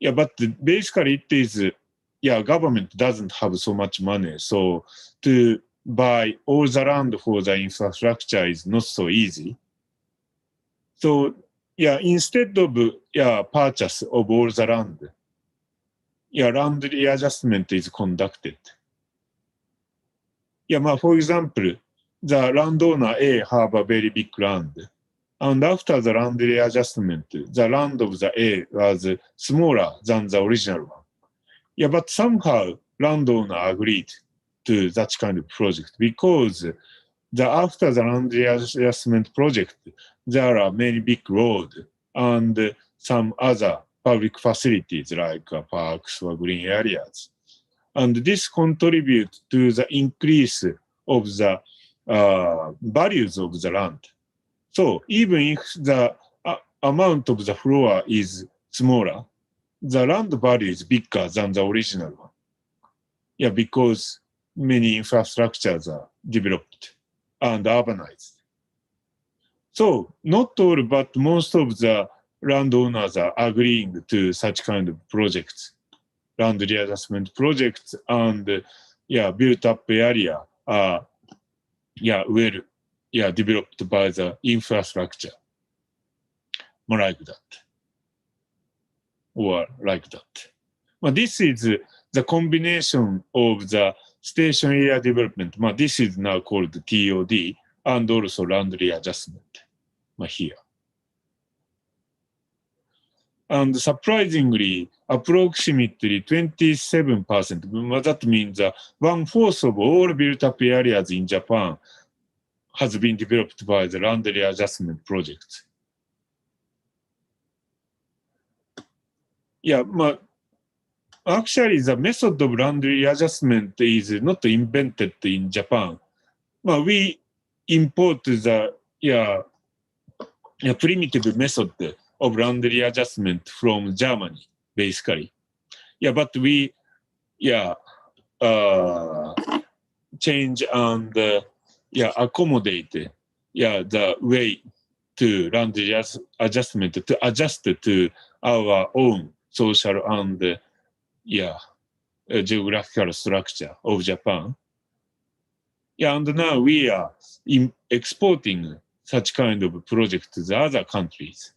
But basically it is, government doesn't have so much money. So to buy all the land for the infrastructure is not so easy. So instead of purchase of all the land, land readjustment is conducted. For example, the landowner A have a very big land, and after the land readjustment, the land of the A was smaller than the original one. But somehow landowner agreed to that kind of project because after the land readjustment project, there are many big roads and some other public facilities like parks or green areas. And this contributes to the increase of the values of the land. So even if the amount of the floor is smaller, the land value is bigger than the original one. Because many infrastructures are developed and urbanized. So not all, but most of the landowners are agreeing to such kind of projects, land readjustment projects, and built up area are developed by the infrastructure, more like that, or like that. This is the combination of the station area development. This is now called TOD, and also land readjustment here. And surprisingly, approximately 27%, that means 1/4 of all built-up areas in Japan has been developed by the land readjustment projects. Actually, the method of land readjustment is not invented in Japan. We import the primitive method of land readjustment from Germany, basically. But we change and accommodate the way to land adjustment to adjust to our own social and geographical structure of Japan. And now we are exporting such kind of project to the other countries.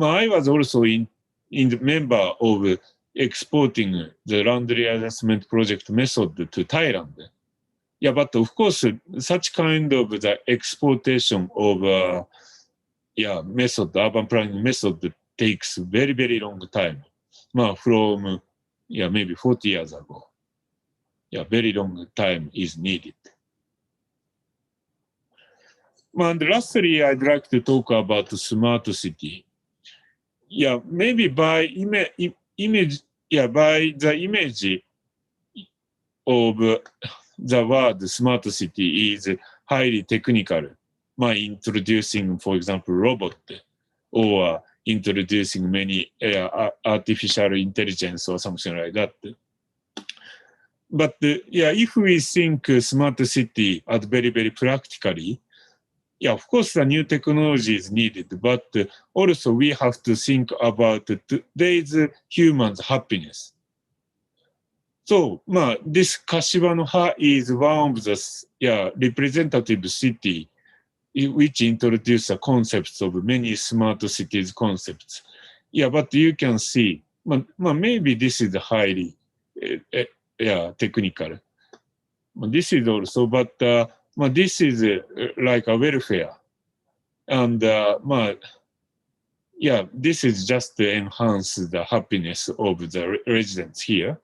I was also in the member of exporting the land readjustment project method to Thailand. But of course, such kind of the exportation of method, urban planning method takes very, very long time. From, maybe 40 years ago. Very long time is needed. And lastly, I'd like to talk about smart city. Maybe by image, by the image of the word smart city is highly technical. Introducing, for example, robot or introducing many artificial intelligence or something like that. But if we think smart city as very, very practically, of course, the new technology is needed, but also we have to think about today's humans' happiness. So, this Kashiwanoha is one of the representative city which introduce the concepts of many smart cities concepts. But you can see, maybe this is highly technical. This is also, but this is like a welfare. And this is just to enhance the happiness of the residents here.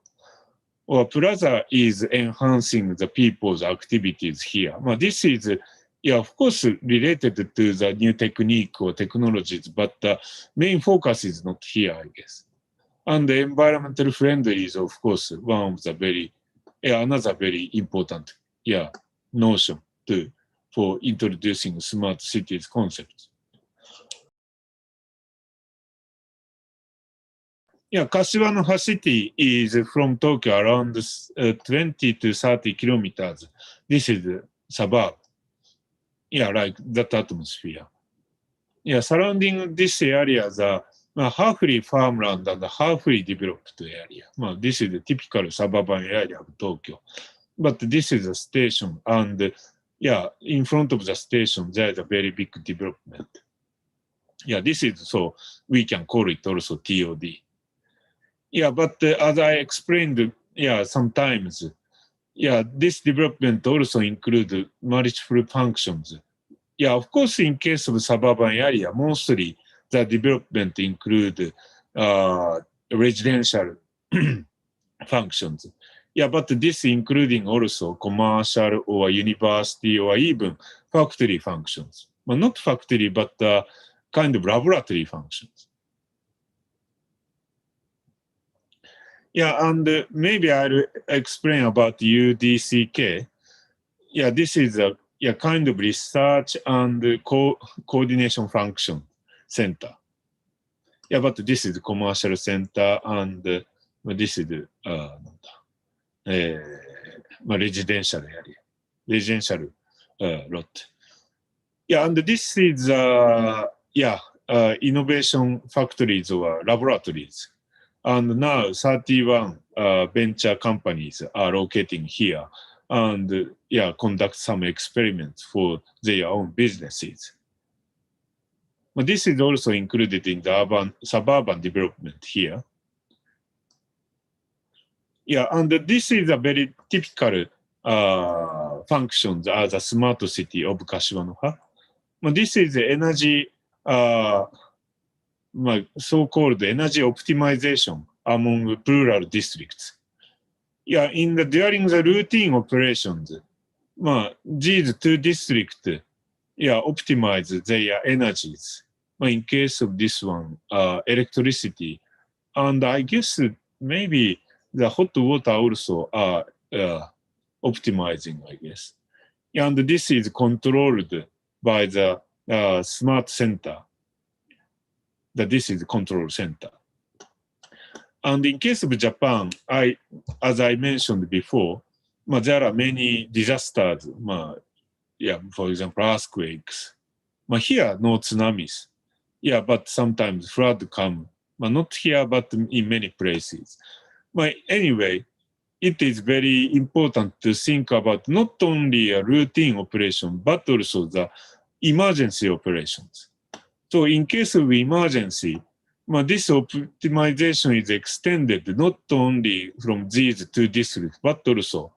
Or plaza is enhancing the people's activities here. This is, of course, related to the new technique or technologies, but the main focus is not here, I guess. And the environmental friendly is, of course, one of the very, another very important, notion for introducing smart cities concepts. Kashiwanoha city is from Tokyo around 20 to 30 kilometers. This is the suburb. Like that atmosphere. Surrounding this area is halfly farmland and halfly developed area. This is the typical suburban area of Tokyo. But this is a station, and in front of the station there is a very big development. This is, so we can call it also TOD. But as I explained, sometimes, this development also includes multiple functions. Of course, in case of suburban area, mostly the development include residential functions. But this including also commercial or university or even factory functions. Not factory, but kind of laboratory functions. And maybe I'll explain about UDCK. This is a kind of research and coordination function center. But this is the commercial center, and this is the residential area, residential lot. And this is innovation factories or laboratories. And now 31 venture companies are locating here and conduct some experiments for their own businesses. This is also included in the suburban development here. And this is a very typical functions as a smart city of Kashiwanoha. This is the energy, so-called energy optimization among plural districts. During the routine operations, these two districts, optimize their energies. In case of this one, electricity, and I guess maybe the hot water also are optimizing, I guess. And this is controlled by the smart center. This is the control center. And in case of Japan, as I mentioned before, there are many disasters. For example, earthquakes. Here, no tsunamis. But sometimes flood come. Not here, but in many places. Anyway, it is very important to think about not only a routine operation, but also the emergency operations. So in case of emergency, this optimization is extended not only from these two districts, but also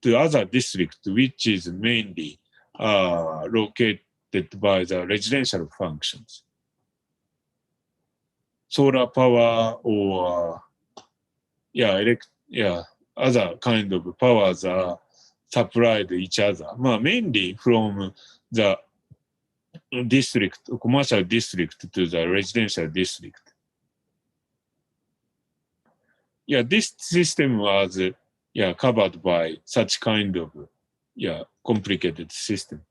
to other districts, which is mainly located affected by the residential functions. Solar power or other kind of powers are supplied each other. Mainly from the district, commercial district to the residential district. This system was covered by such kind of complicated system.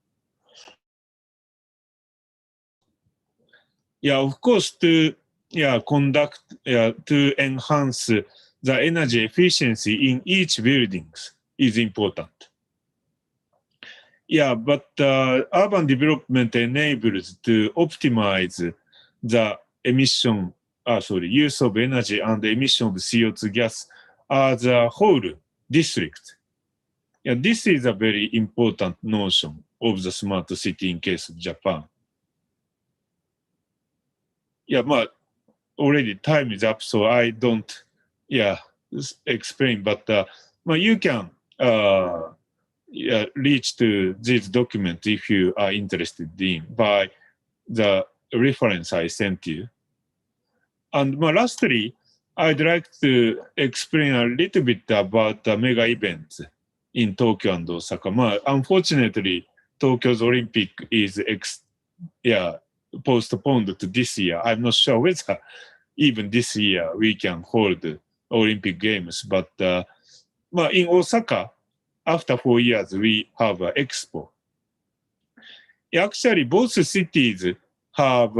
Of course, to to enhance the energy efficiency in each buildings is important. But urban development enables to optimize the use of energy and the emission of CO2 gas as a whole district. This is a very important notion of the smart city in case of Japan. Already time is up, so I don't explain, but you can reach to this document if you are interested in by the reference I sent you. And lastly, I'd like to explain a little bit about the mega events in Tokyo and Osaka. Unfortunately, Tokyo's Olympic is postponed to this year. I'm not sure whether even this year we can hold Olympic Games, but in Osaka, after 4 years, we have an expo. Actually, both cities have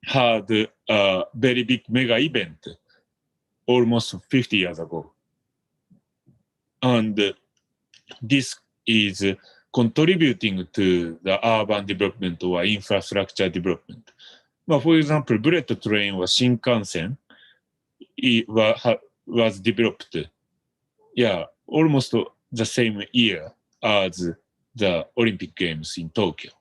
had a very big mega event almost 50 years ago. And this is contributing to the urban development or infrastructure development. For example, bullet train or Shinkansen was developed almost the same year as the Olympic Games in Tokyo.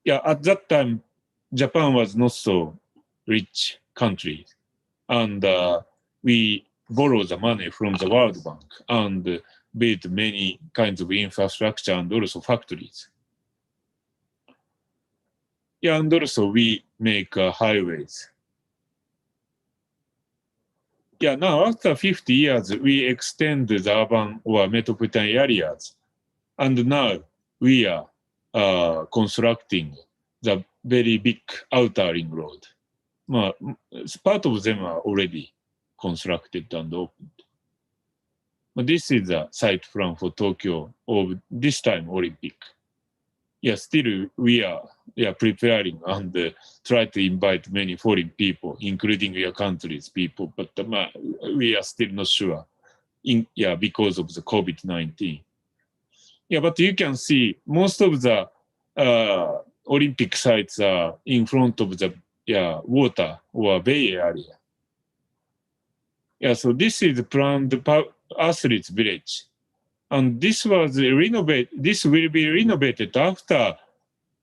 At that time, Japan was not so rich country, and we borrowed the money from the World Bank and built many kinds of infrastructure and also factories. And also we make highways. Now after 50 years, we extend the urban or metropolitan areas, and now we are constructing the very big outer ring road. Part of them are already constructed and opened. This is a site plan for Tokyo of this time Olympic. Still we are preparing and try to invite many foreign people, including your country's people, but we are still not sure because of the COVID-19. But you can see most of the Olympic sites are in front of the water or bay area. So this is planned athletes village, and this was renovated. This will be renovated after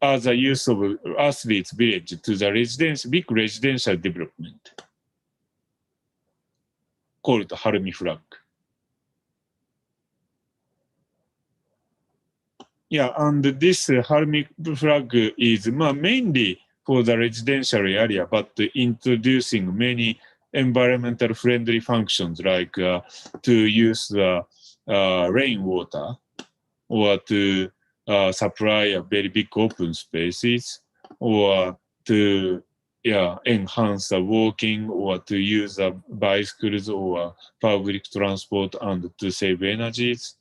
as a use of athletes village to the big residential development called Harumi Flag. And this Harumi Flag is mainly for the residential area, but introducing many environmental friendly functions like to use the rainwater or to supply a very big open spaces or to enhance the walking or to use bicycles or public transport and to save energies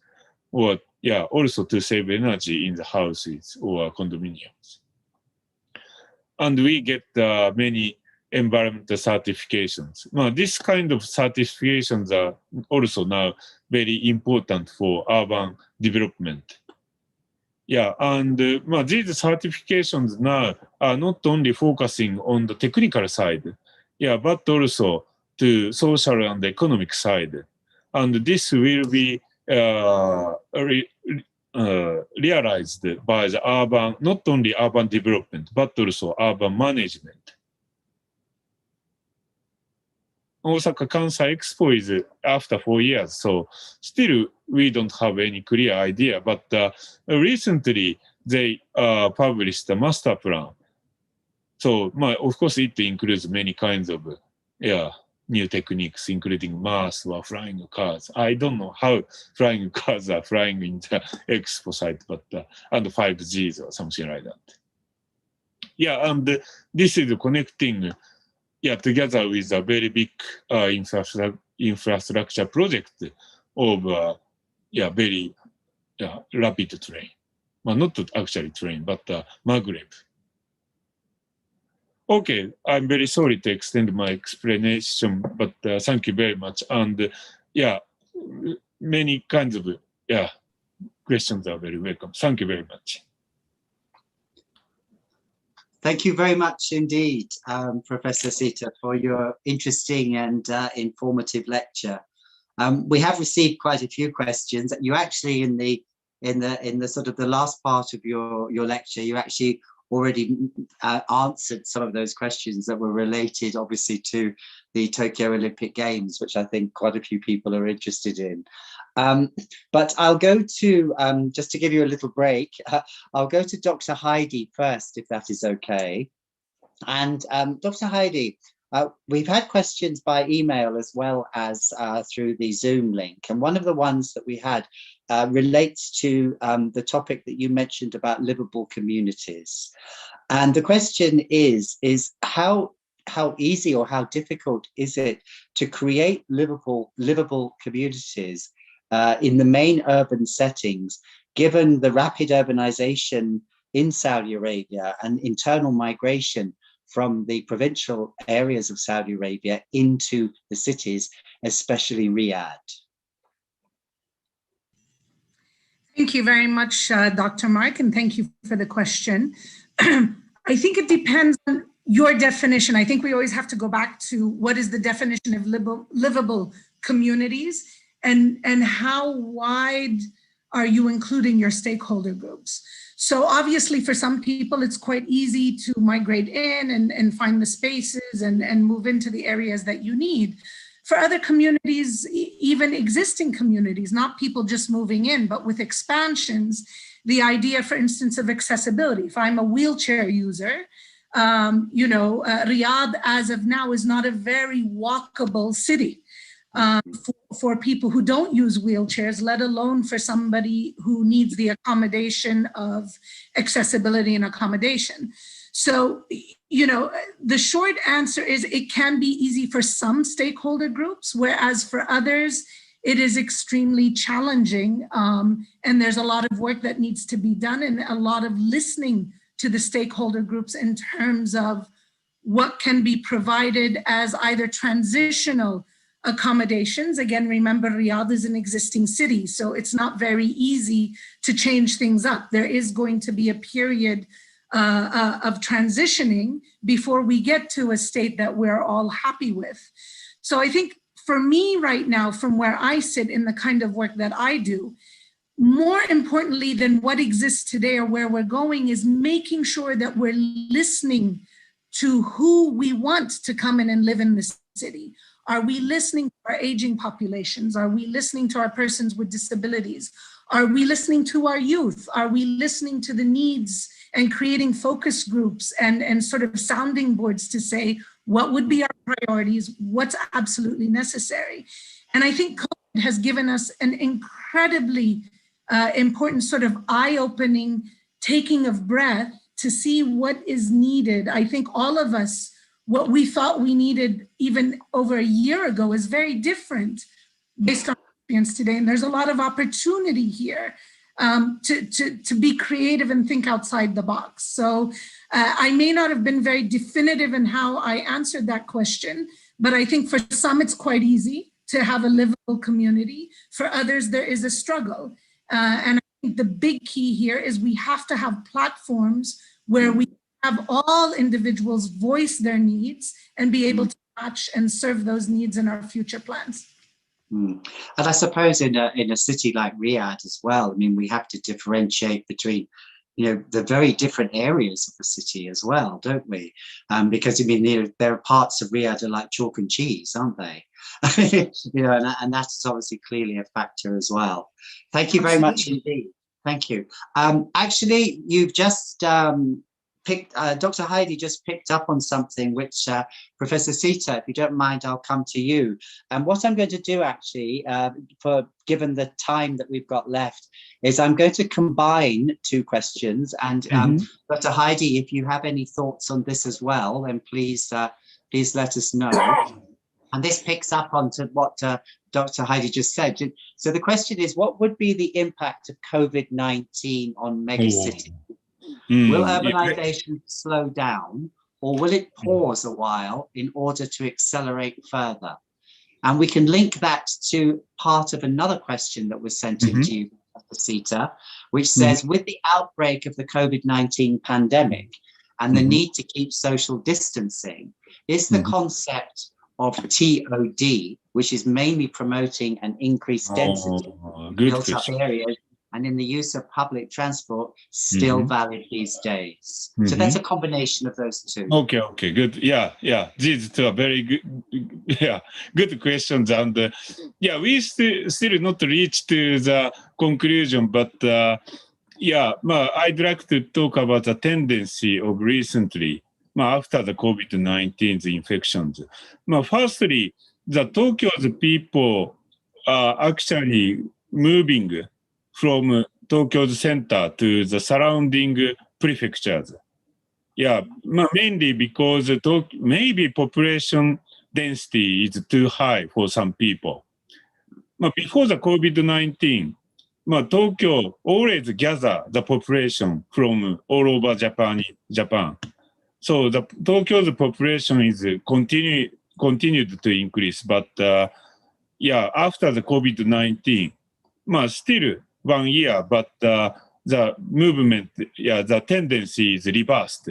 or also to save energy in the houses or condominiums. And we get many environmental certifications. This kind of certifications are also now very important for urban development. And these certifications now are not only focusing on the technical side, but also to social and economic side. And this will be realized by the urban, not only urban development, but also urban management. Osaka Kansai Expo is after 4 years, so still we don't have any clear idea. But recently they published the master plan. So, of course, it includes many kinds of new techniques, including Mars or flying cars. I don't know how flying cars are flying in the expo site, but and 5Gs or something like that. Yeah, and this is connecting, together with a very big infrastructure project of very rapid train. Well, not actually train, but maglev. Okay, I'm very sorry to extend my explanation, but thank you very much. And many kinds of questions are very welcome. Thank you very much. Thank you very much indeed, Professor Sita, for your interesting and informative lecture. We have received quite a few questions. You actually, in the sort of the last part of your lecture, you actually already answered some of those questions that were related, obviously, to the Tokyo Olympic Games, which I think quite a few people are interested in. But I'll go to, just to give you a little break, I'll go to Dr. Heidi first, if that is okay. And Dr. Heidi, we've had questions by email as well as through the Zoom link. And one of the ones that we had relates to the topic that you mentioned about livable communities. And the question is how easy or how difficult is it to create livable communities in the main urban settings, given the rapid urbanization in Saudi Arabia and internal migration from the provincial areas of Saudi Arabia into the cities, especially Riyadh? Thank you very much, Dr. Mark, and thank you for the question. I think it depends on your definition. I think we always have to go back to what is the definition of livable communities, and how wide are you including your stakeholder groups? So obviously for some people, it's quite easy to migrate in and find the spaces and move into the areas that you need. For other communities, even existing communities, not people just moving in, but with expansions, the idea, for instance, of accessibility. If I'm a wheelchair user, Riyadh as of now is not a very walkable city. For people who don't use wheelchairs, let alone for somebody who needs the accommodation of accessibility and accommodation. So, the short answer is it can be easy for some stakeholder groups, whereas for others, it is extremely challenging. And there's a lot of work that needs to be done and a lot of listening to the stakeholder groups in terms of what can be provided as either transitional accommodations. Again, remember, Riyadh is an existing city, so it's not very easy to change things up. There is going to be a period of transitioning before we get to a state that we're all happy with. So I think for me right now, from where I sit in the kind of work that I do, more importantly than what exists today or where we're going is making sure that we're listening to who we want to come in and live in this city. Are we listening to our aging populations? Are we listening to our persons with disabilities? Are we listening to our youth? Are we listening to the needs and creating focus groups and sort of sounding boards to say, what would be our priorities? What's absolutely necessary? And I think COVID has given us an incredibly important sort of eye-opening taking of breath to see what is needed. I think all of us, what we thought we needed even over a year ago is very different based on experience today. And there's a lot of opportunity here to be creative and think outside the box. So I may not have been very definitive in how I answered that question, but I think for some it's quite easy to have a livable community. For others, there is a struggle. And I think the big key here is we have to have platforms where we have all individuals voice their needs and be able to match and serve those needs in our future plans. And I suppose in a city like Riyadh as well, I mean, we have to differentiate between the very different areas of the city as well, don't we? Because I mean, there are parts of Riyadh are like chalk and cheese, aren't they? And that is obviously clearly a factor as well. Thank you very much indeed. Thank you. Actually, you've just Dr. Heidi just picked up on something which Professor Sita, if you don't mind, I'll come to you. And what I'm going to do actually, given the time that we've got left, is I'm going to combine two questions. And Dr. Heidi, if you have any thoughts on this as well, then please let us know. And this picks up onto what Dr. Heidi just said. So the question is, what would be the impact of COVID-19 on megacities? Will urbanization slow down, or will it pause a while in order to accelerate further? And we can link that to part of another question that was sent in to you, Dr. Sita, which says, with the outbreak of the COVID-19 pandemic and the need to keep social distancing, is the concept of TOD, which is mainly promoting an increased density, built-up areas, and in the use of public transport, still valid these days. So that's a combination of those two. Okay, good. Yeah. These two are very good. Good questions. And we still not reached to the conclusion, but I'd like to talk about the tendency of recently, after the COVID-19 infections. Firstly, the Tokyo's people are actually moving from Tokyo's center to the surrounding prefectures. Mainly because maybe population density is too high for some people. Before the COVID-19, Tokyo always gather the population from all over Japan. So the Tokyo's population is continued to increase, but after the COVID-19, still 1 year, but the movement, the tendency is reversed.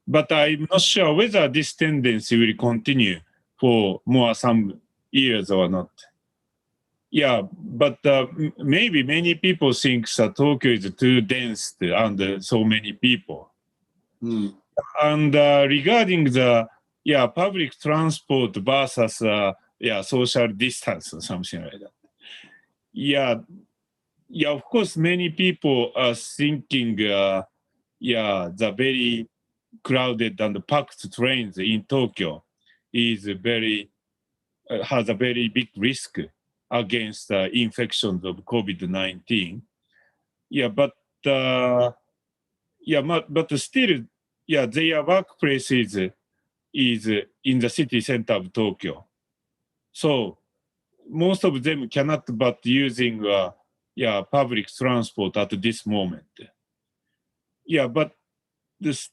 But I'm not sure whether this tendency will continue for some years or not. But maybe many people think that Tokyo is too dense and so many people. And regarding the public transport versus social distance or something like that. Of course, many people are thinking the very crowded and packed trains in Tokyo is has a very big risk against infections of COVID-19. But still, their workplaces is in the city center of Tokyo. So most of them cannot but using public transport at this moment. But this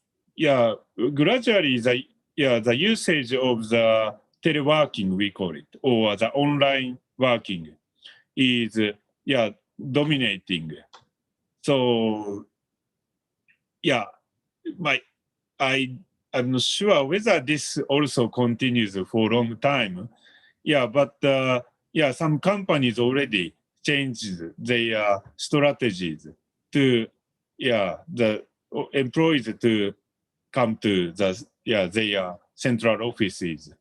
gradually the usage of the teleworking, we call it, or the online working is dominating. So I'm not sure whether this also continues for a long time. But some companies already changed their strategies to the employees to come to their central offices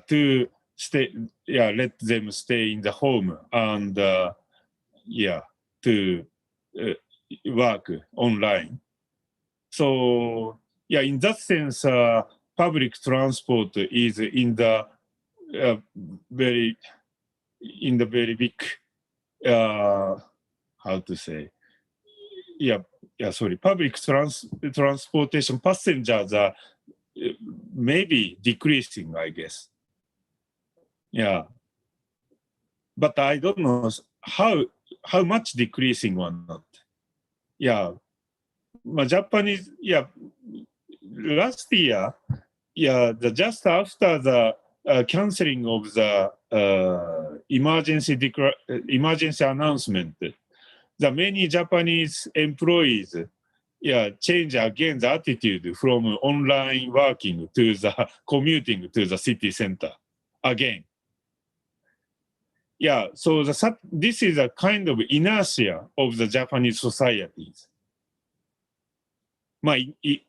to stay let them stay in the home and to work online. So in that sense, public transport is in the very big how to say public transportation passengers are maybe decreasing, I guess. But I don't know how much decreasing or not. Japanese last year just after the canceling of the emergency announcement, the many Japanese employees change again the attitude from online working to the commuting to the city center again. So this is a kind of inertia of the Japanese societies.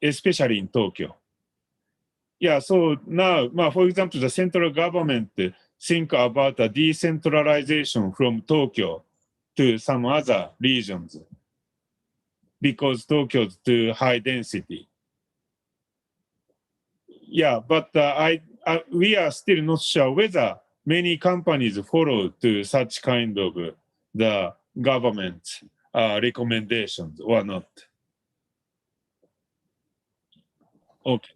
especially in Tokyo. Yeah, so now, for example, the central government think about a decentralization from Tokyo to some other regions because Tokyo's too high density. Yeah, but we are still not sure whether many companies follow to such kind of the government recommendations or not. Okay.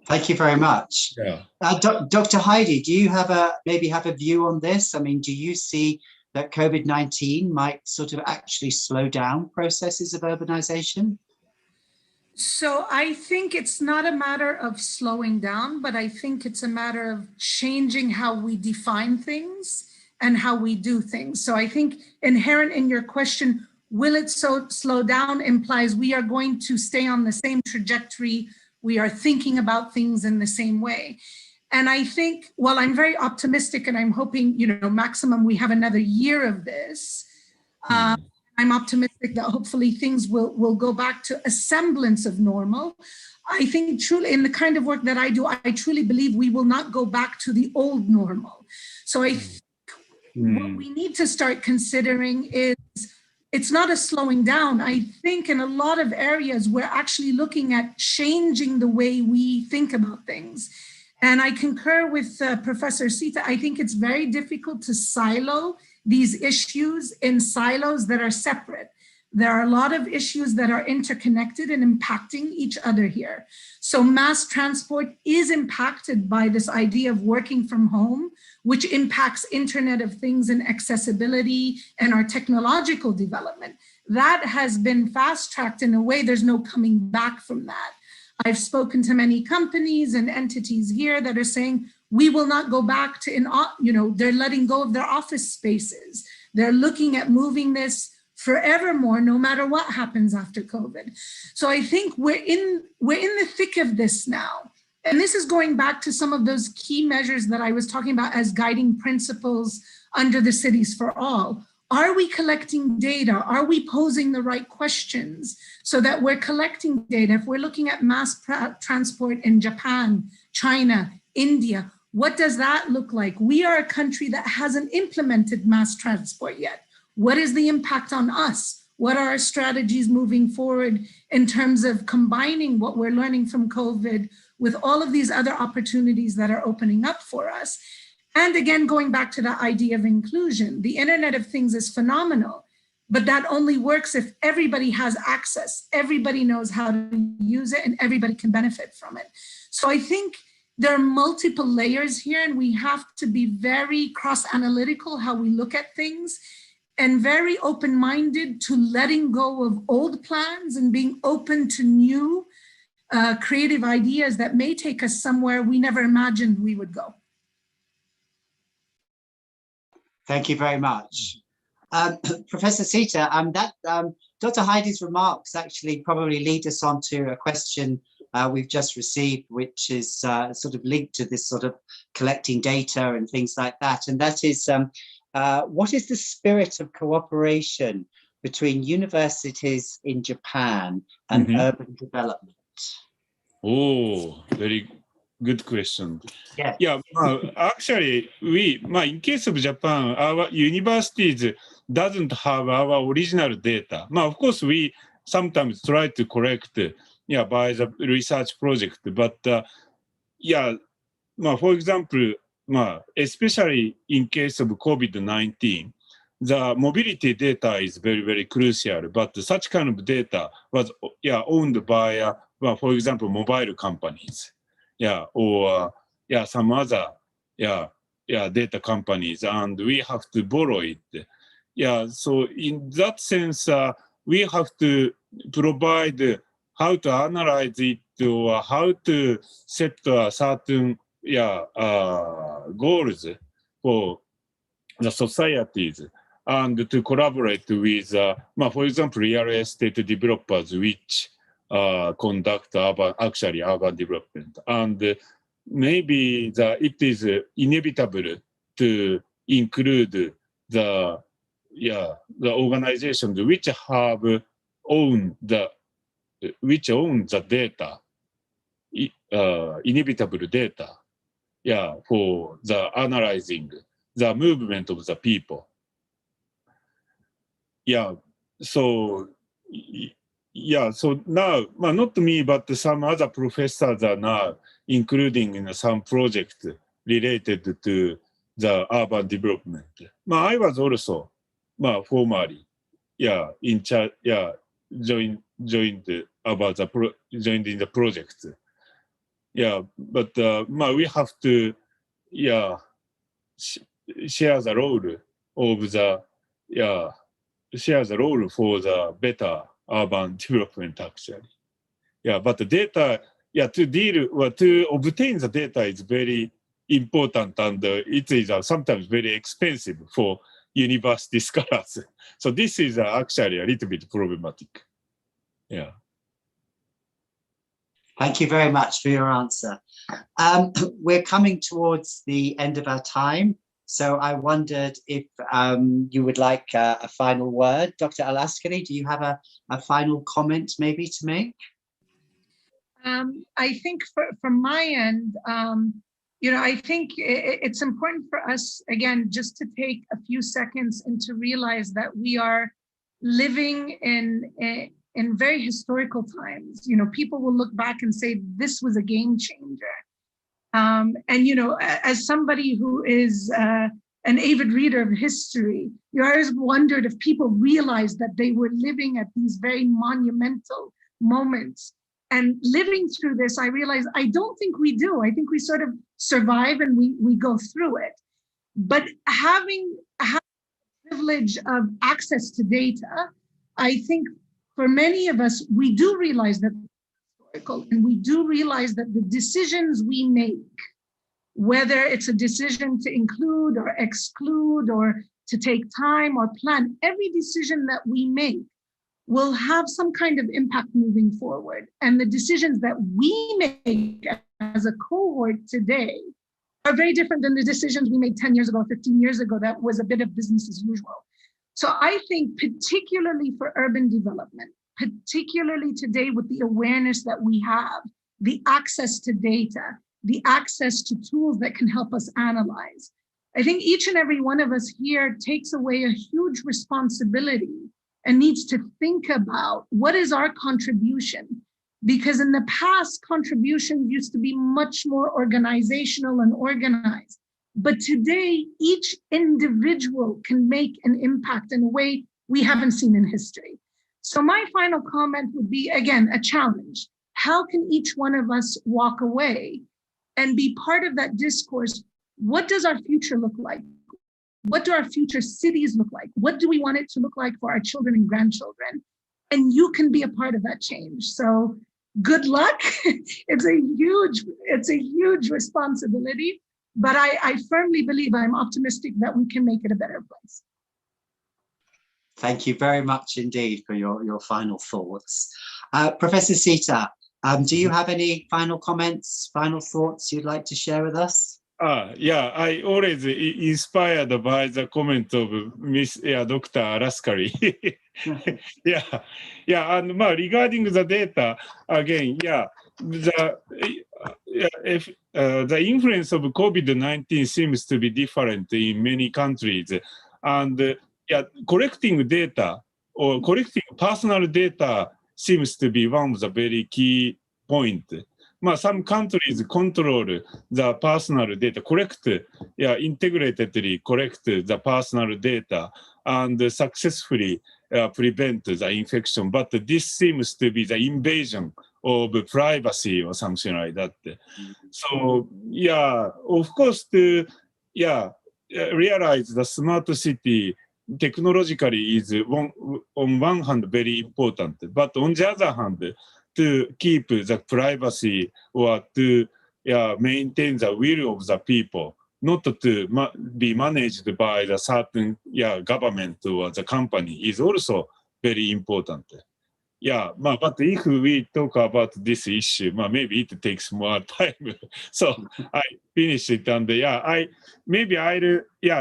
Thank you very much. Yeah. Dr. Heidi, do you maybe have a view on this? I mean, do you see that COVID-19 might sort of actually slow down processes of urbanization? So I think it's not a matter of slowing down, but I think it's a matter of changing how we define things and how we do things. So I think inherent in your question, will it slow down, implies we are going to stay on the same trajectory. We are thinking about things in the same way. And I think, well, I'm very optimistic and I'm hoping, maximum we have another year of this. I'm optimistic that hopefully things will go back to a semblance of normal. I think truly in the kind of work that I do, I truly believe we will not go back to the old normal. So I think what we need to start considering is it's not a slowing down. I think in a lot of areas, we're actually looking at changing the way we think about things. And I concur with Professor Sita. I think it's very difficult to silo these issues in silos that are separate. There are a lot of issues that are interconnected and impacting each other here. So mass transport is impacted by this idea of working from home, which impacts Internet of Things and accessibility and our technological development. That has been fast-tracked in a way there's no coming back from that. I've spoken to many companies and entities here that are saying, we will not go back to, they're letting go of their office spaces. They're looking at moving this forevermore, no matter what happens after COVID. So I think we're in the thick of this now. And this is going back to some of those key measures that I was talking about as guiding principles under the Cities for All. Are we collecting data? Are we posing the right questions so that we're collecting data? If we're looking at mass transport in Japan, China, India, what does that look like? We are a country that hasn't implemented mass transport yet. What is the impact on us? What are our strategies moving forward in terms of combining what we're learning from COVID with all of these other opportunities that are opening up for us? And again, going back to the idea of inclusion, the Internet of Things is phenomenal, but that only works if everybody has access, everybody knows how to use it, and everybody can benefit from it. So I think there are multiple layers here, and we have to be very cross-analytical how we look at things and very open-minded to letting go of old plans and being open to new creative ideas that may take us somewhere we never imagined we would go. Thank you very much. Professor Sita, Dr. Heidi's remarks actually probably lead us on to a question we've just received, which is sort of linked to this sort of collecting data and things like that. And that is, what is the spirit of cooperation between universities in Japan and urban development? Oh, very good question. Yeah. Yeah, actually, in case of Japan, our universities doesn't have our original data. Of course, we sometimes try to collect, by the research project. But for example, especially in case of COVID-19, the mobility data is very, very crucial. But such kind of data was owned by, for example, mobile companies. Or some other data companies, and we have to borrow it. So in that sense, we have to provide how to analyze it or how to set certain goals for the societies and to collaborate with, for example, real estate developers, which conduct urban development. And maybe it is inevitable to include the organizations which have owned the which owns the data, inevitable data, for the analyzing the movement of the people. So now, not me, but some other professors are now including in some project related to the urban development. I was also, formally, in charge, joined about the joined in the project. But we have to, share the role of the, share the role for the better urban development actually. But the data, to deal, to obtain the data is very important, and it is sometimes very expensive for university scholars. So this is actually a little bit problematic. Thank you very much for your answer. We're coming towards the end of our time, so I wondered if you would like a final word. Dr. Alaskari, do you have a final comment maybe to make? I think from my end, I think it's important for us, again, just to take a few seconds and to realize that we are living in very historical times. People will look back and say, this was a game changer. And, as somebody who is an avid reader of history, I always wondered if people realized that they were living at these very monumental moments. And living through this, I realized I don't think we do. I think we sort of survive and we go through it. But having the privilege of access to data, I think for many of us, we do realize that historical, and we do realize that the decisions we make, whether it's a decision to include or exclude or to take time or plan, every decision that we make will have some kind of impact moving forward. And the decisions that we make as a cohort today are very different than the decisions we made 10 years ago, 15 years ago, that was a bit of business as usual. So I think particularly for urban development, particularly today with the awareness that we have, the access to data, the access to tools that can help us analyze, I think each and every one of us here takes away a huge responsibility and needs to think about what is our contribution. Because in the past, contributions used to be much more organizational and organized. But today, each individual can make an impact in a way we haven't seen in history. So my final comment would be, again, a challenge. How can each one of us walk away and be part of that discourse? What does our future look like? What do our future cities look like? What do we want it to look like for our children and grandchildren? And you can be a part of that change. So good luck. It's a huge responsibility, but I firmly believe, I'm optimistic that we can make it a better place. Thank you very much indeed for your final thoughts. Professor Sita, do you have any final comments, final thoughts you'd like to share with us? I always inspired by the comment of Dr. Alaskari. And regarding the data, again, the influence of COVID-19 seems to be different in many countries, and collecting data or collecting personal data seems to be one of the very key points. Some countries control the personal data, integratedly collect the personal data and successfully prevent the infection. But this seems to be the invasion of privacy or something like that. So, of course, to realize the smart city technologically is on one hand very important, but on the other hand, to keep the privacy or to maintain the will of the people, not to be managed by the certain government or the company is also very important. But if we talk about this issue, maybe it takes more time. So I finish it, and I'll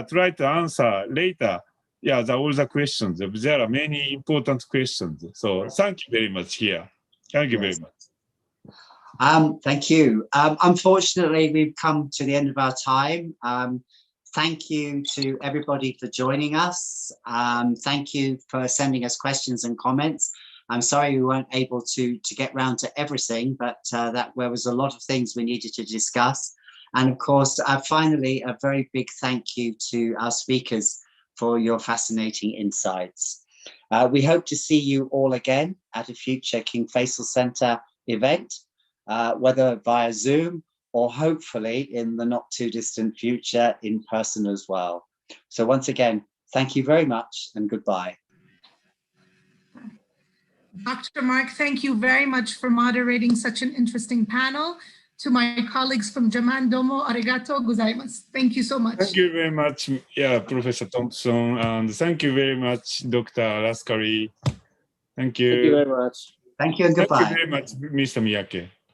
try to answer later. All the questions. There are many important questions. So thank you very much here. Thank you very much. Thank you. Unfortunately, we've come to the end of our time. Thank you to everybody for joining us. Thank you for sending us questions and comments. I'm sorry we weren't able to get round to everything, but there was a lot of things we needed to discuss. And of course, finally, a very big thank you to our speakers for your fascinating insights. We hope to see you all again at a future King Faisal Center event, whether via Zoom or hopefully in the not too distant future in person as well. So once again, thank you very much and goodbye. Dr. Mark, thank you very much for moderating such an interesting panel. To my colleagues from Japan, domo arigato gozaimasu. Thank you so much. Thank you very much, Professor Thompson, and thank you very much, Dr. Laskari. Thank you. Thank you very much. Thank you and Thank goodbye. you very much, Mr. Miyake.